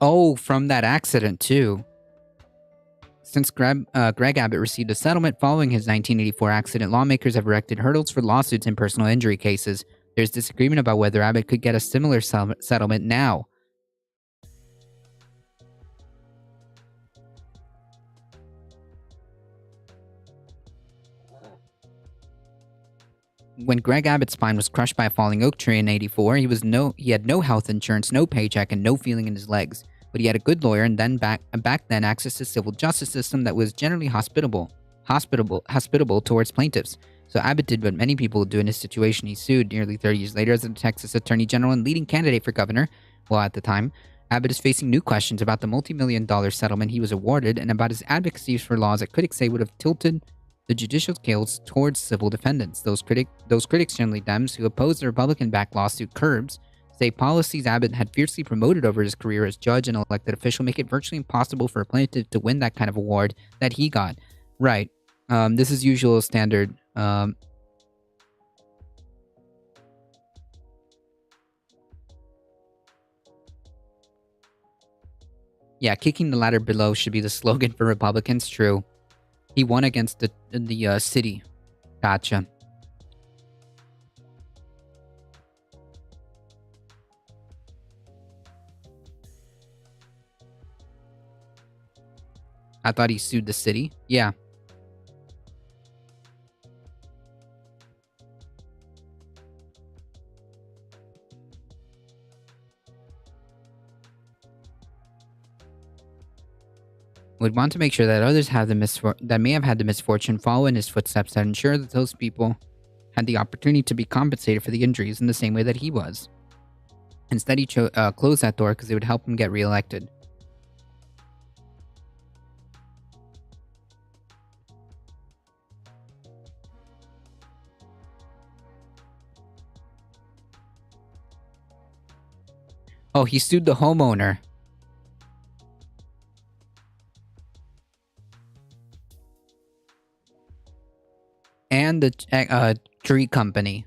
Oh, from that accident, too. Since Greg Abbott received a settlement following his 1984 accident, lawmakers have erected hurdles for lawsuits in personal injury cases. There's disagreement about whether Abbott could get a similar settlement now. When Greg Abbott's spine was crushed by a falling oak tree in '84, he had no health insurance, no paycheck, and no feeling in his legs. But he had a good lawyer and then back then access to civil justice system that was generally hospitable towards plaintiffs. So Abbott did what many people would do in his situation. He sued nearly 30 years later as the Texas Attorney General and leading candidate for governor. Well, at the time, Abbott is facing new questions about the multi-million-dollar settlement he was awarded and about his advocacy for laws that critics say would have tilted the judicial scales towards civil defendants. Those critics, generally Dems, who oppose the Republican-backed lawsuit curbs, say policies Abbott had fiercely promoted over his career as judge and elected official make it virtually impossible for a plaintiff to win that kind of award that he got. Right. This is usual standard. Yeah, kicking the ladder below should be the slogan for Republicans. True. He won against the city. Gotcha. I thought he sued the city. Yeah. Would want to make sure that others have that may have had the misfortune follow in his footsteps, that ensure that those people had the opportunity to be compensated for the injuries in the same way that he was. Instead, he closed that door because it would help him get reelected. Oh, he sued the homeowner. And the tree company.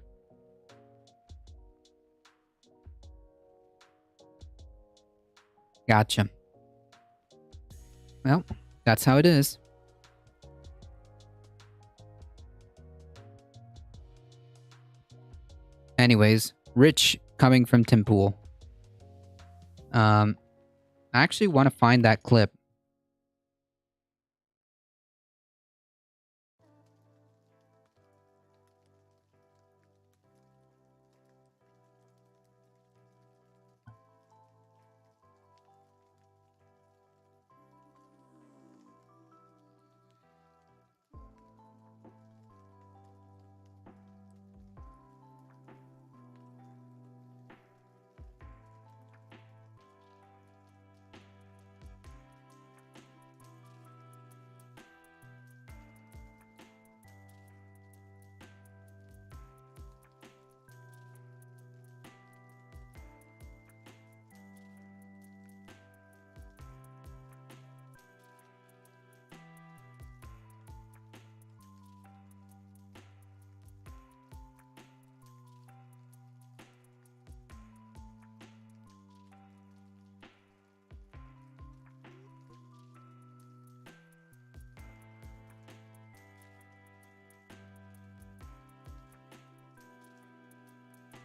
Gotcha. Well, that's how it is. Anyways, Rich coming from Tim Pool. I actually want to find that clip.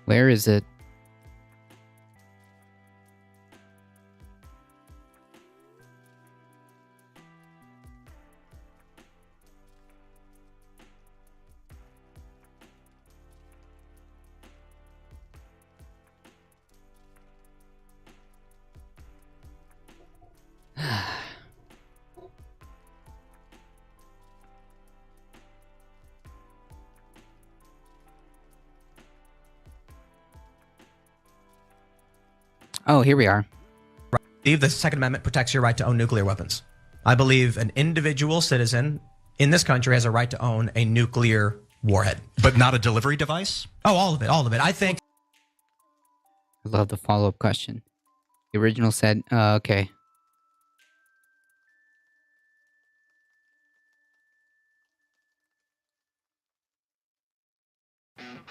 Where is it? Oh, here we are. I believe the Second Amendment protects your right to own nuclear weapons. I believe an individual citizen in this country has a right to own a nuclear warhead. But not a delivery device? Oh, all of it, all of it. I think. I love the follow-up question. The original said, okay.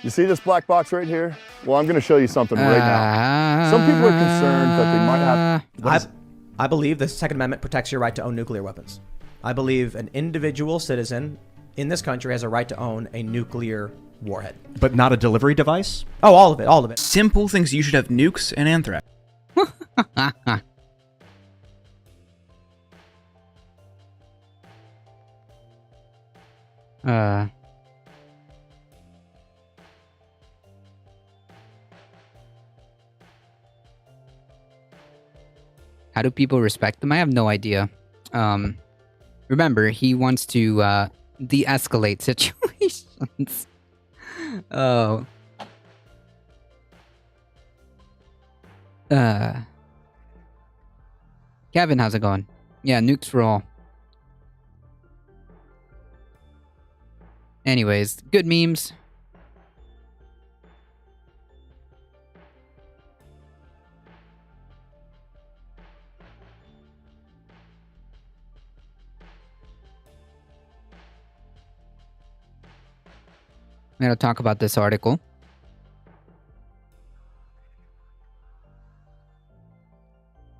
You see this black box right here? Well, I'm going to show you something right now. Some people are concerned that they might have... I believe the Second Amendment protects your right to own nuclear weapons. I believe an individual citizen in this country has a right to own a nuclear warhead. But not a delivery device? Oh, all of it, all of it. Simple thinks you should have nukes and anthrax. How do people respect them? I have no idea. Remember, he wants to de-escalate situations. Oh. Kevin, how's it going? Yeah, nukes for all. Anyways, good memes. I'm going to talk about this article.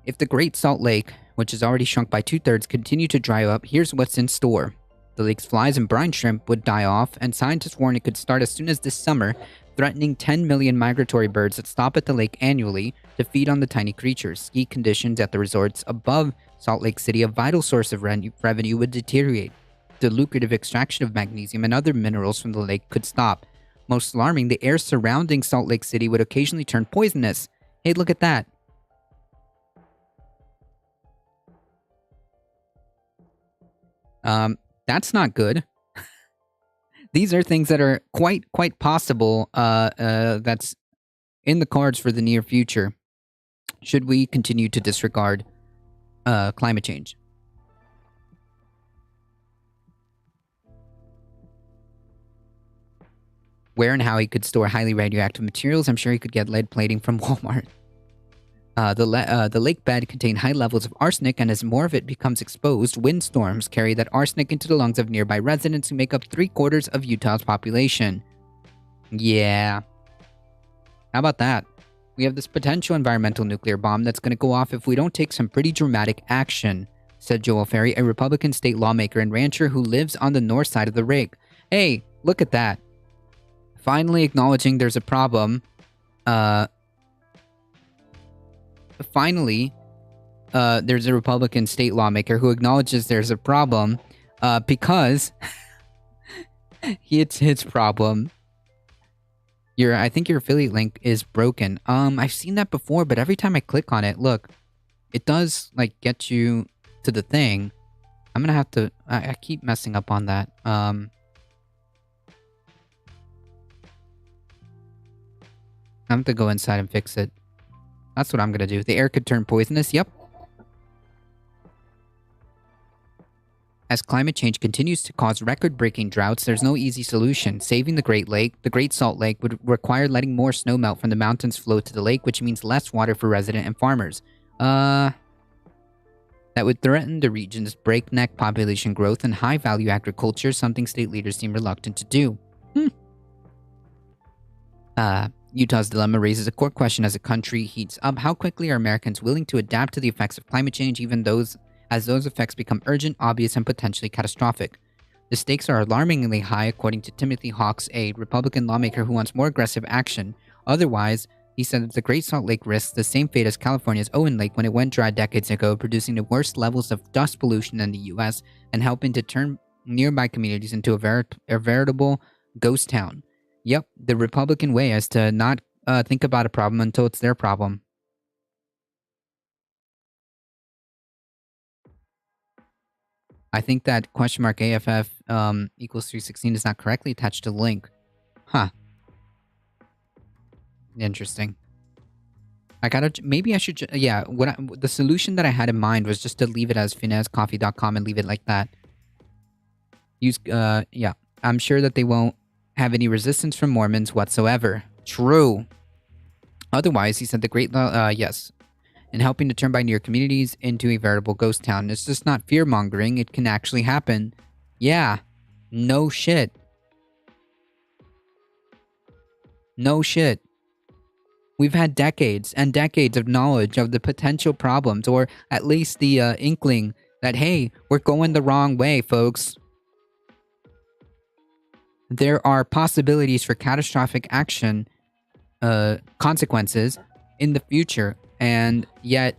If the Great Salt Lake which has already shrunk by 2/3, continue to dry up, here's what's in store. The lake's flies and brine shrimp would die off, and scientists warn it could start as soon as this summer, threatening 10 million migratory birds that stop at the lake annually to feed on the tiny creatures. Ski conditions at the resorts above Salt Lake City, a vital source of revenue, would deteriorate. The lucrative extraction of magnesium and other minerals from the lake could stop. Most alarming, the air surrounding Salt Lake City would occasionally turn poisonous. Hey, look at that. That's not good. These are things that are quite possible, that's in the cards for the near future, should we continue to disregard climate change. Where and how he could store highly radioactive materials. I'm sure he could get lead plating from Walmart. The lake bed contained high levels of arsenic, and as more of it becomes exposed, windstorms carry that arsenic into the lungs of nearby residents who make up 3/4 of Utah's population. Yeah. How about that? We have this potential environmental nuclear bomb that's going to go off if we don't take some pretty dramatic action, said Joel Ferry, a Republican state lawmaker and rancher who lives on the north side of the lake. Hey, look at that. Finally acknowledging there's a problem. Finally, there's a Republican state lawmaker who acknowledges there's a problem because it's his problem. I think your affiliate link is broken. I've seen that before, but every time I click on it, look, it does like get you to the thing. I'm gonna have to. I keep messing up on that. I have to go inside and fix it. That's what I'm gonna do. The air could turn poisonous. Yep. As climate change continues to cause record-breaking droughts, there's no easy solution. Saving the Great Salt Lake, would require letting more snow melt from the mountains flow to the lake, which means less water for residents and farmers. That would threaten the region's breakneck population growth and high-value agriculture, something state leaders seem reluctant to do. Utah's dilemma raises a core question as the country heats up. How quickly are Americans willing to adapt to the effects of climate change, even as those effects become urgent, obvious, and potentially catastrophic? The stakes are alarmingly high, according to Timothy Hawks, a Republican lawmaker who wants more aggressive action. Otherwise, he said that the Great Salt Lake risks the same fate as California's Owen Lake when it went dry decades ago, producing the worst levels of dust pollution in the U.S. and helping to turn nearby communities into a veritable ghost town. Yep, the Republican way is to not think about a problem until it's their problem. I think that $AFF equals 316 is not correctly attached to the link. Huh. Interesting. Maybe I should, the solution that I had in mind was just to leave it as finezcoffee.com and leave it like that. I'm sure that they won't have any resistance from Mormons whatsoever. True. Otherwise, he said in helping to turn near communities into a veritable ghost town. It's just not fear-mongering. It can actually happen. Yeah. No shit. No shit. We've had decades and decades of knowledge of the potential problems, or at least the inkling that, hey, we're going the wrong way, folks. There are possibilities for catastrophic action, consequences in the future, and yet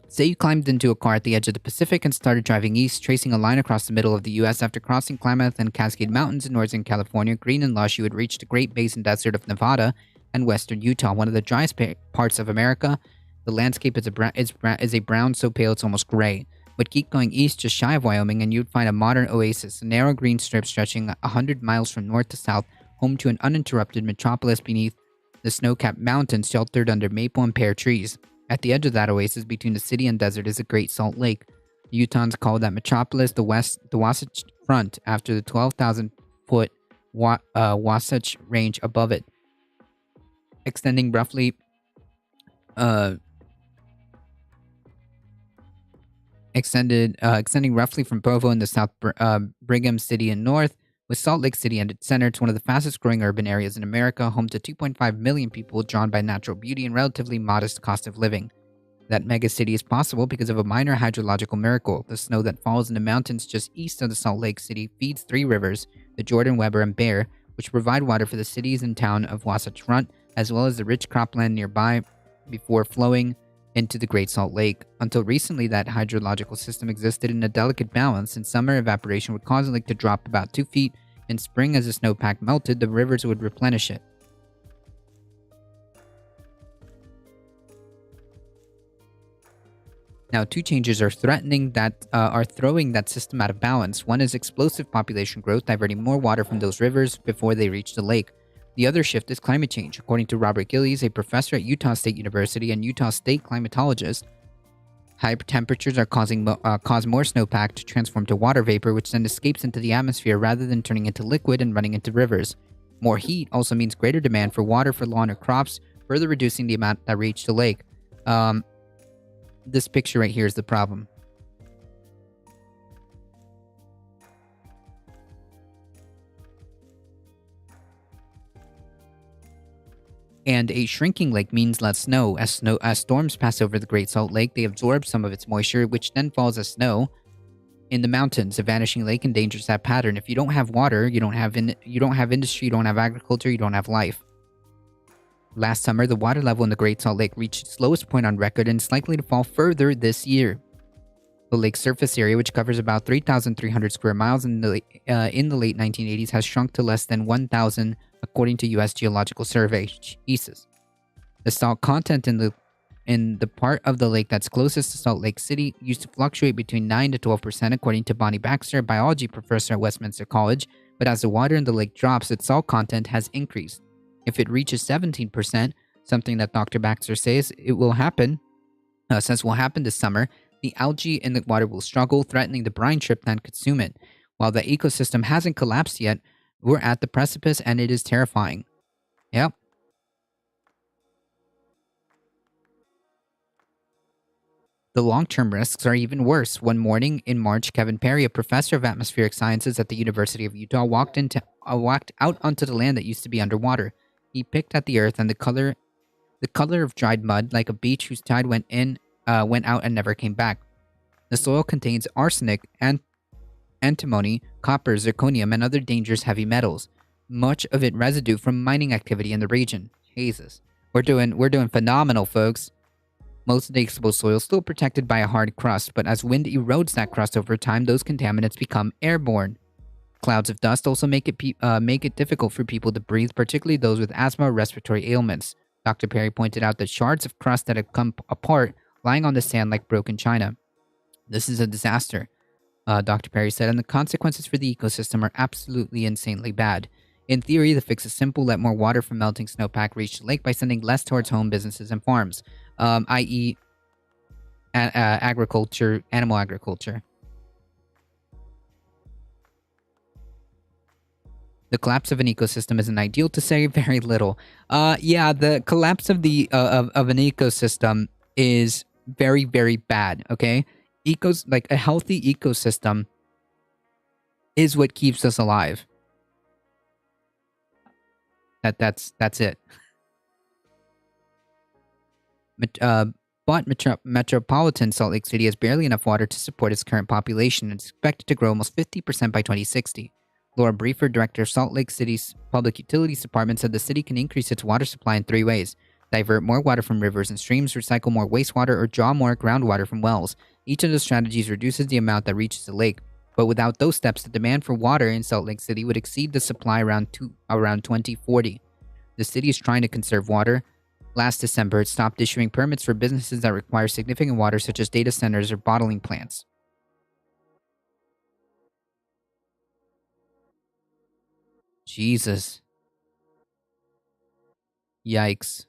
say you climbed into a car at the edge of the Pacific and started driving east, tracing a line across the middle of the U.S. After crossing Klamath and Cascade Mountains in northern California, green and lush, you would reach the Great Basin Desert of Nevada and western Utah, one of the driest parts of America. The landscape is a brown so pale it's almost gray. But keep going east just shy of Wyoming and you'd find a modern oasis, a narrow green strip stretching 100 miles from north to south, home to an uninterrupted metropolis beneath the snow-capped mountains sheltered under maple and pear trees. At the edge of that oasis between the city and desert is the Great Salt Lake. The Utahns call that metropolis the Wasatch Front after the 12,000-foot Wasatch Range above it, extending roughly extending roughly from Provo in the south, Brigham City in north, With Salt Lake City and its center, it's one of the fastest growing urban areas in America, home to 2.5 million people drawn by natural beauty and relatively modest cost of living. That megacity is possible because of a minor hydrological miracle. The snow that falls in the mountains just east of the Salt Lake City feeds 3 rivers, the Jordan, Weber, and Bear, which provide water for the cities and town of Wasatch Front, as well as the rich cropland nearby, before flowing into the Great Salt Lake. Until recently, that hydrological system existed in a delicate balance. In summer, evaporation would cause the lake to drop about 2 feet. In spring, as the snowpack melted, the rivers would replenish it. Now, 2 changes are throwing that system out of balance. One is explosive population growth, diverting more water from those rivers before they reach the lake. The other shift is climate change. According to Robert Gillies, a professor at Utah State University and Utah State climatologist, high temperatures are cause more snowpack to transform to water vapor, which then escapes into the atmosphere rather than turning into liquid and running into rivers. More heat also means greater demand for water for lawn or crops, further reducing the amount that reach the lake. This picture right here is the problem. And a shrinking lake means less snow. As storms pass over the Great Salt Lake, they absorb some of its moisture, which then falls as snow in the mountains. A vanishing lake endangers that pattern. If you don't have water, you don't have industry, you don't have agriculture, you don't have life. Last summer, the water level in the Great Salt Lake reached its lowest point on record and is likely to fall further this year. The lake's surface area, which covers about 3,300 square miles in the late 1980s, has shrunk to less than 1,000, according to U.S. Geological Survey (GESIS). The salt content in the part of the lake that's closest to Salt Lake City used to fluctuate between 9 to 12%, according to Bonnie Baxter, a biology professor at Westminster College. But as the water in the lake drops, its salt content has increased. If it reaches 17%, something that Dr. Baxter says will happen this summer, the algae in the water will struggle, threatening the brine shrimp that consume it. While the ecosystem hasn't collapsed yet, we're at the precipice and it is terrifying. Yep. The long-term risks are even worse. One morning in March, Kevin Perry, a professor of atmospheric sciences at the University of Utah, walked out onto the land that used to be underwater. He picked at the earth and the color of dried mud, like a beach whose tide went out and never came back. The soil contains arsenic, antimony, copper, zirconium, and other dangerous heavy metals. Much of it residue from mining activity in the region. Jesus, we're doing phenomenal, folks. Most of the exposed soil is still protected by a hard crust, but as wind erodes that crust over time, those contaminants become airborne. Clouds of dust also make it difficult for people to breathe, particularly those with asthma or respiratory ailments. Dr. Perry pointed out that shards of crust that have come apart, lying on the sand like broken china. This is a disaster, Dr. Perry said, and the consequences for the ecosystem are absolutely insanely bad. In theory, the fix is simple: let more water from melting snowpack reach the lake by sending less towards home, businesses, and farms, i.e. agriculture, animal agriculture. The collapse of an ecosystem isn't ideal, to say very little. Yeah, the collapse of of an ecosystem is very, very bad, okay? Like a healthy ecosystem is what keeps us alive. That's it. But metropolitan Salt Lake City has barely enough water to support its current population and is expected to grow almost 50% by 2060. Laura Briefer, director of Salt Lake City's Public Utilities Department, said the city can increase its water supply in 3 ways: divert more water from rivers and streams, recycle more wastewater, or draw more groundwater from wells. Each of the strategies reduces the amount that reaches the lake, but without those steps, the demand for water in Salt Lake City would exceed the supply around 2040. The city is trying to conserve water. Last December, it stopped issuing permits for businesses that require significant water, such as data centers or bottling plants. Jesus. Yikes.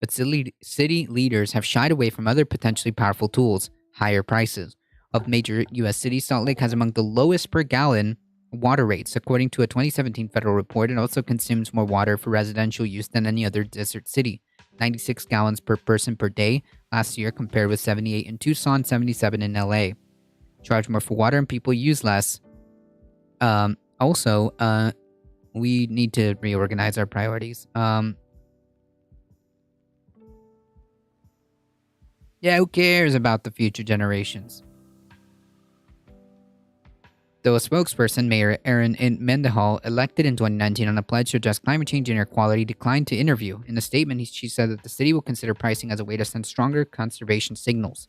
But city leaders have shied away from other potentially powerful tools: higher prices. Of major U.S. cities, Salt Lake has among the lowest per gallon water rates. According to a 2017 federal report, it also consumes more water for residential use than any other desert city: 96 gallons per person per day last year, compared with 78 in Tucson, 77 in LA. Charge more for water and people use less. Also, we need to reorganize our priorities. Yeah, who cares about the future generations? Though a spokesperson, Mayor Erin Mendenhall, elected in 2019 on a pledge to address climate change and air quality, declined to interview. In a statement, she said that the city will consider pricing as a way to send stronger conservation signals.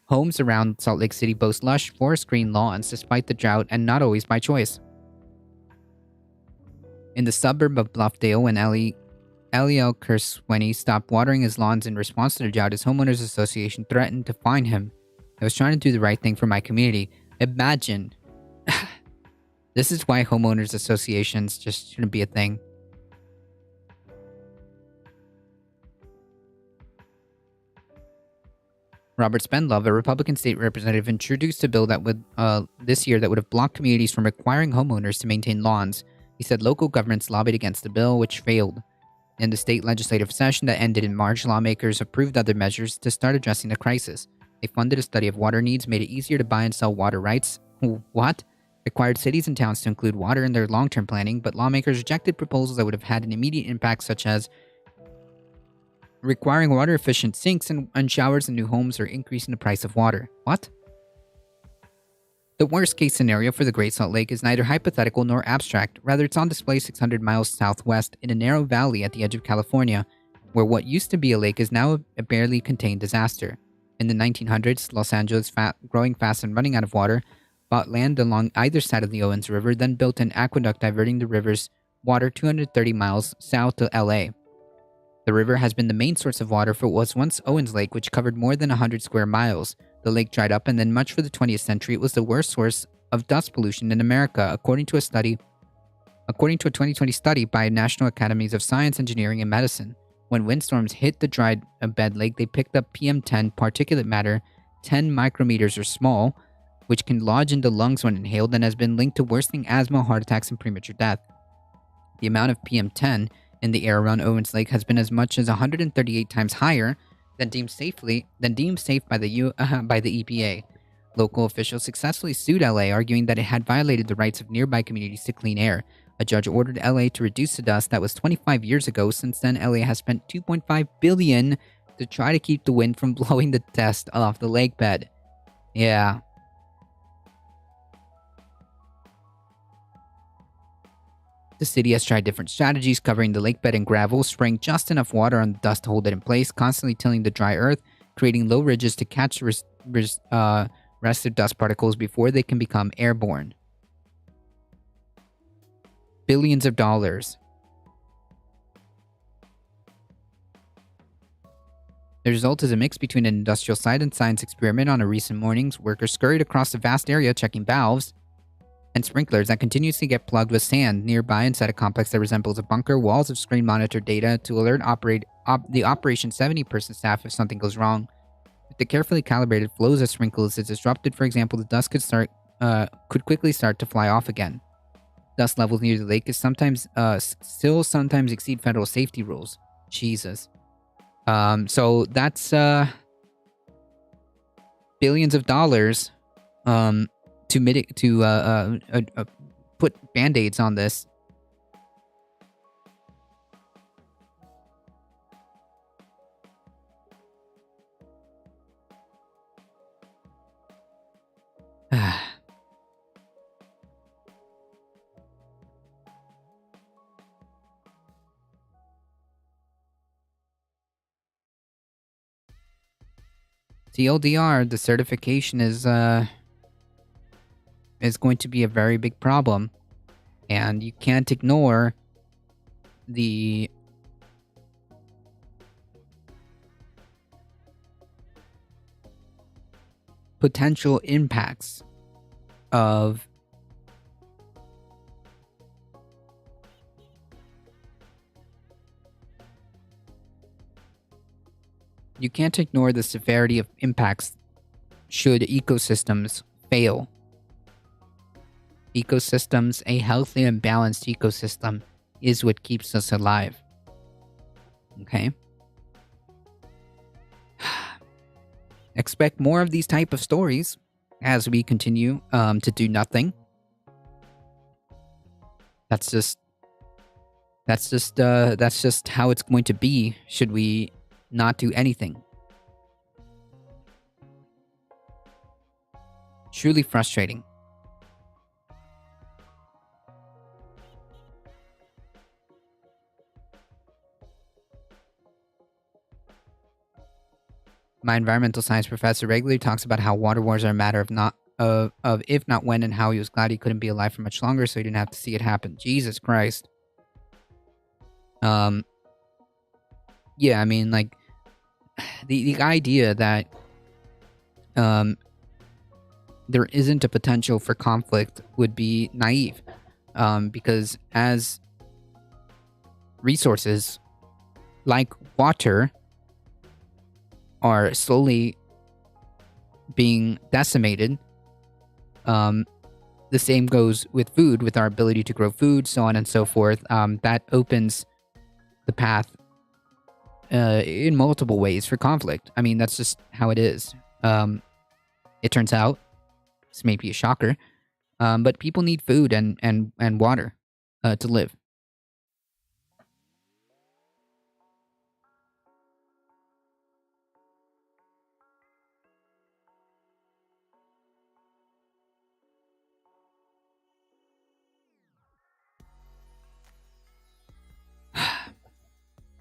Homes around Salt Lake City boast lush forest green lawns despite the drought and not always by choice. In the suburb of Bluffdale, when Eliel Kersweny stopped watering his lawns in response to the drought, his homeowners association threatened to fine him. I was trying to do the right thing for my community. Imagine. This is why homeowners associations just shouldn't be a thing. Robert Spendlove, a Republican state representative, introduced a bill that would this year that would have blocked communities from requiring homeowners to maintain lawns. He said local governments lobbied against the bill, which failed. In the state legislative session that ended in March, lawmakers approved other measures to start addressing the crisis. They funded a study of water needs, made it easier to buy and sell water rights. What? Required cities and towns to include water in their long-term planning, but lawmakers rejected proposals that would have had an immediate impact, such as requiring water-efficient sinks and showers in new homes or increasing the price of water. What? The worst-case scenario for the Great Salt Lake is neither hypothetical nor abstract. Rather, it's on display 600 miles southwest in a narrow valley at the edge of California, where what used to be a lake is now a barely contained disaster. In the 1900s, Los Angeles, growing fast and running out of water, bought land along either side of the Owens River, then built an aqueduct diverting the river's water 230 miles south to LA. The river has been the main source of water for what was once Owens Lake, which covered more than 100 square miles. The lake dried up, and then much for the 20th century, it was the worst source of dust pollution in America, according to a 2020 study by National Academies of Science, Engineering, and Medicine. When windstorms hit the dried bed lake, they picked up PM10 particulate matter, 10 micrometers or small, which can lodge into lungs when inhaled and has been linked to worsening asthma, heart attacks, and premature death. The amount of PM10 in the air around Owens Lake has been as much as 138 times higher than deemed safe by the EPA. Local officials successfully sued LA, arguing that it had violated the rights of nearby communities to clean air. A judge ordered LA to reduce the dust. That was 25 years ago. Since then, LA has spent $2.5 billion to try to keep the wind from blowing the dust off the lake bed. Yeah. The city has tried different strategies, covering the lake bed in gravel, spraying just enough water on the dust to hold it in place, constantly tilling the dry earth, creating low ridges to catch restive dust particles before they can become airborne. Billions of dollars. The result is a mix between an industrial site and science experiment. On a recent mornings, workers scurried across the vast area checking valves and sprinklers that continuously get plugged with sand nearby inside a complex that resembles a bunker, walls of screen monitor data to alert the Operation 70-person staff if something goes wrong. If the carefully calibrated flows of sprinkles is disrupted, for example, the dust could quickly start to fly off again. Dust levels near the lake is sometimes exceed federal safety rules. Jesus. So that's billions of dollars to put band-aids on this. TLDR, the certification is going to be a very big problem, and you can't ignore the potential impacts of you can't ignore the severity of impacts should ecosystems fail. Ecosystems, a healthy and balanced ecosystem, is what keeps us alive. Okay? Expect more of these type of stories as we continue to do nothing. That's just how it's going to be should we not do anything. Truly frustrating. My environmental science professor regularly talks about how water wars are a matter of if not when, and how he was glad he couldn't be alive for much longer so he didn't have to see it happen. Jesus Christ. Yeah, I mean, like, the idea that there isn't a potential for conflict would be naive, because as resources like water are slowly being decimated, the same goes with food, with our ability to grow food, so on and so forth. That opens the path in multiple ways for conflict. I mean, that's just how it is. It turns out, this may be a shocker, but people need food and water to live.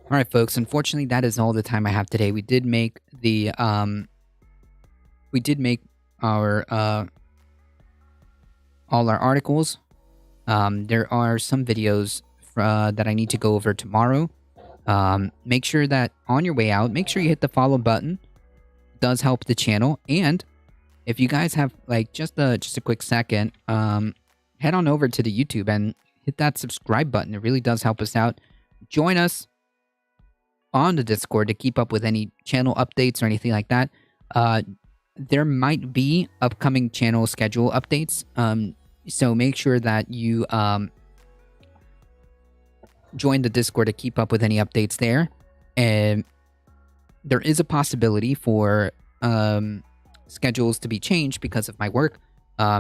All right, folks. Unfortunately, that is all the time I have today. We did make the our all our articles. There are some videos that I need to go over tomorrow. Make sure that on your way out, make sure you hit the follow button. It does help the channel. And if you guys have like just a quick second, head on over to the YouTube and hit that subscribe button. It really does help us out. Join us on the Discord to keep up with any channel updates or anything like that. There might be upcoming channel schedule updates. So make sure that you join the Discord to keep up with any updates there. And there is a possibility for schedules to be changed because of my work.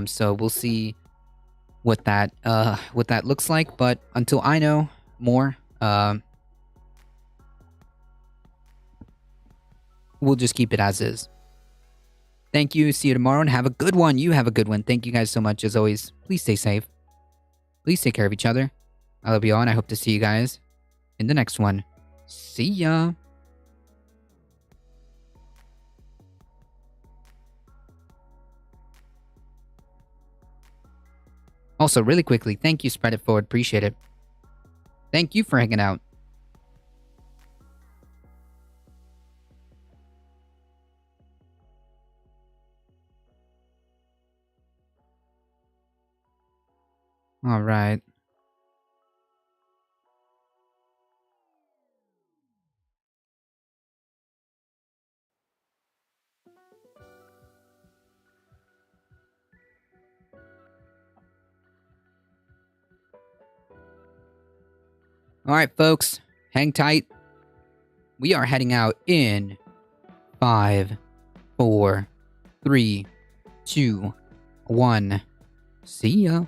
So we'll see what that looks like. But until I know more, we'll just keep it as is. Thank you. See you tomorrow and have a good one. You have a good one. Thank you guys so much. As always, please stay safe. Please take care of each other. I love you all and I hope to see you guys in the next one. See ya. Also, really quickly, thank you, Spread It Forward. Appreciate it. Thank you for hanging out. All right. All right, folks. Hang tight. We are heading out in 5, 4, 3, 2, 1. See ya.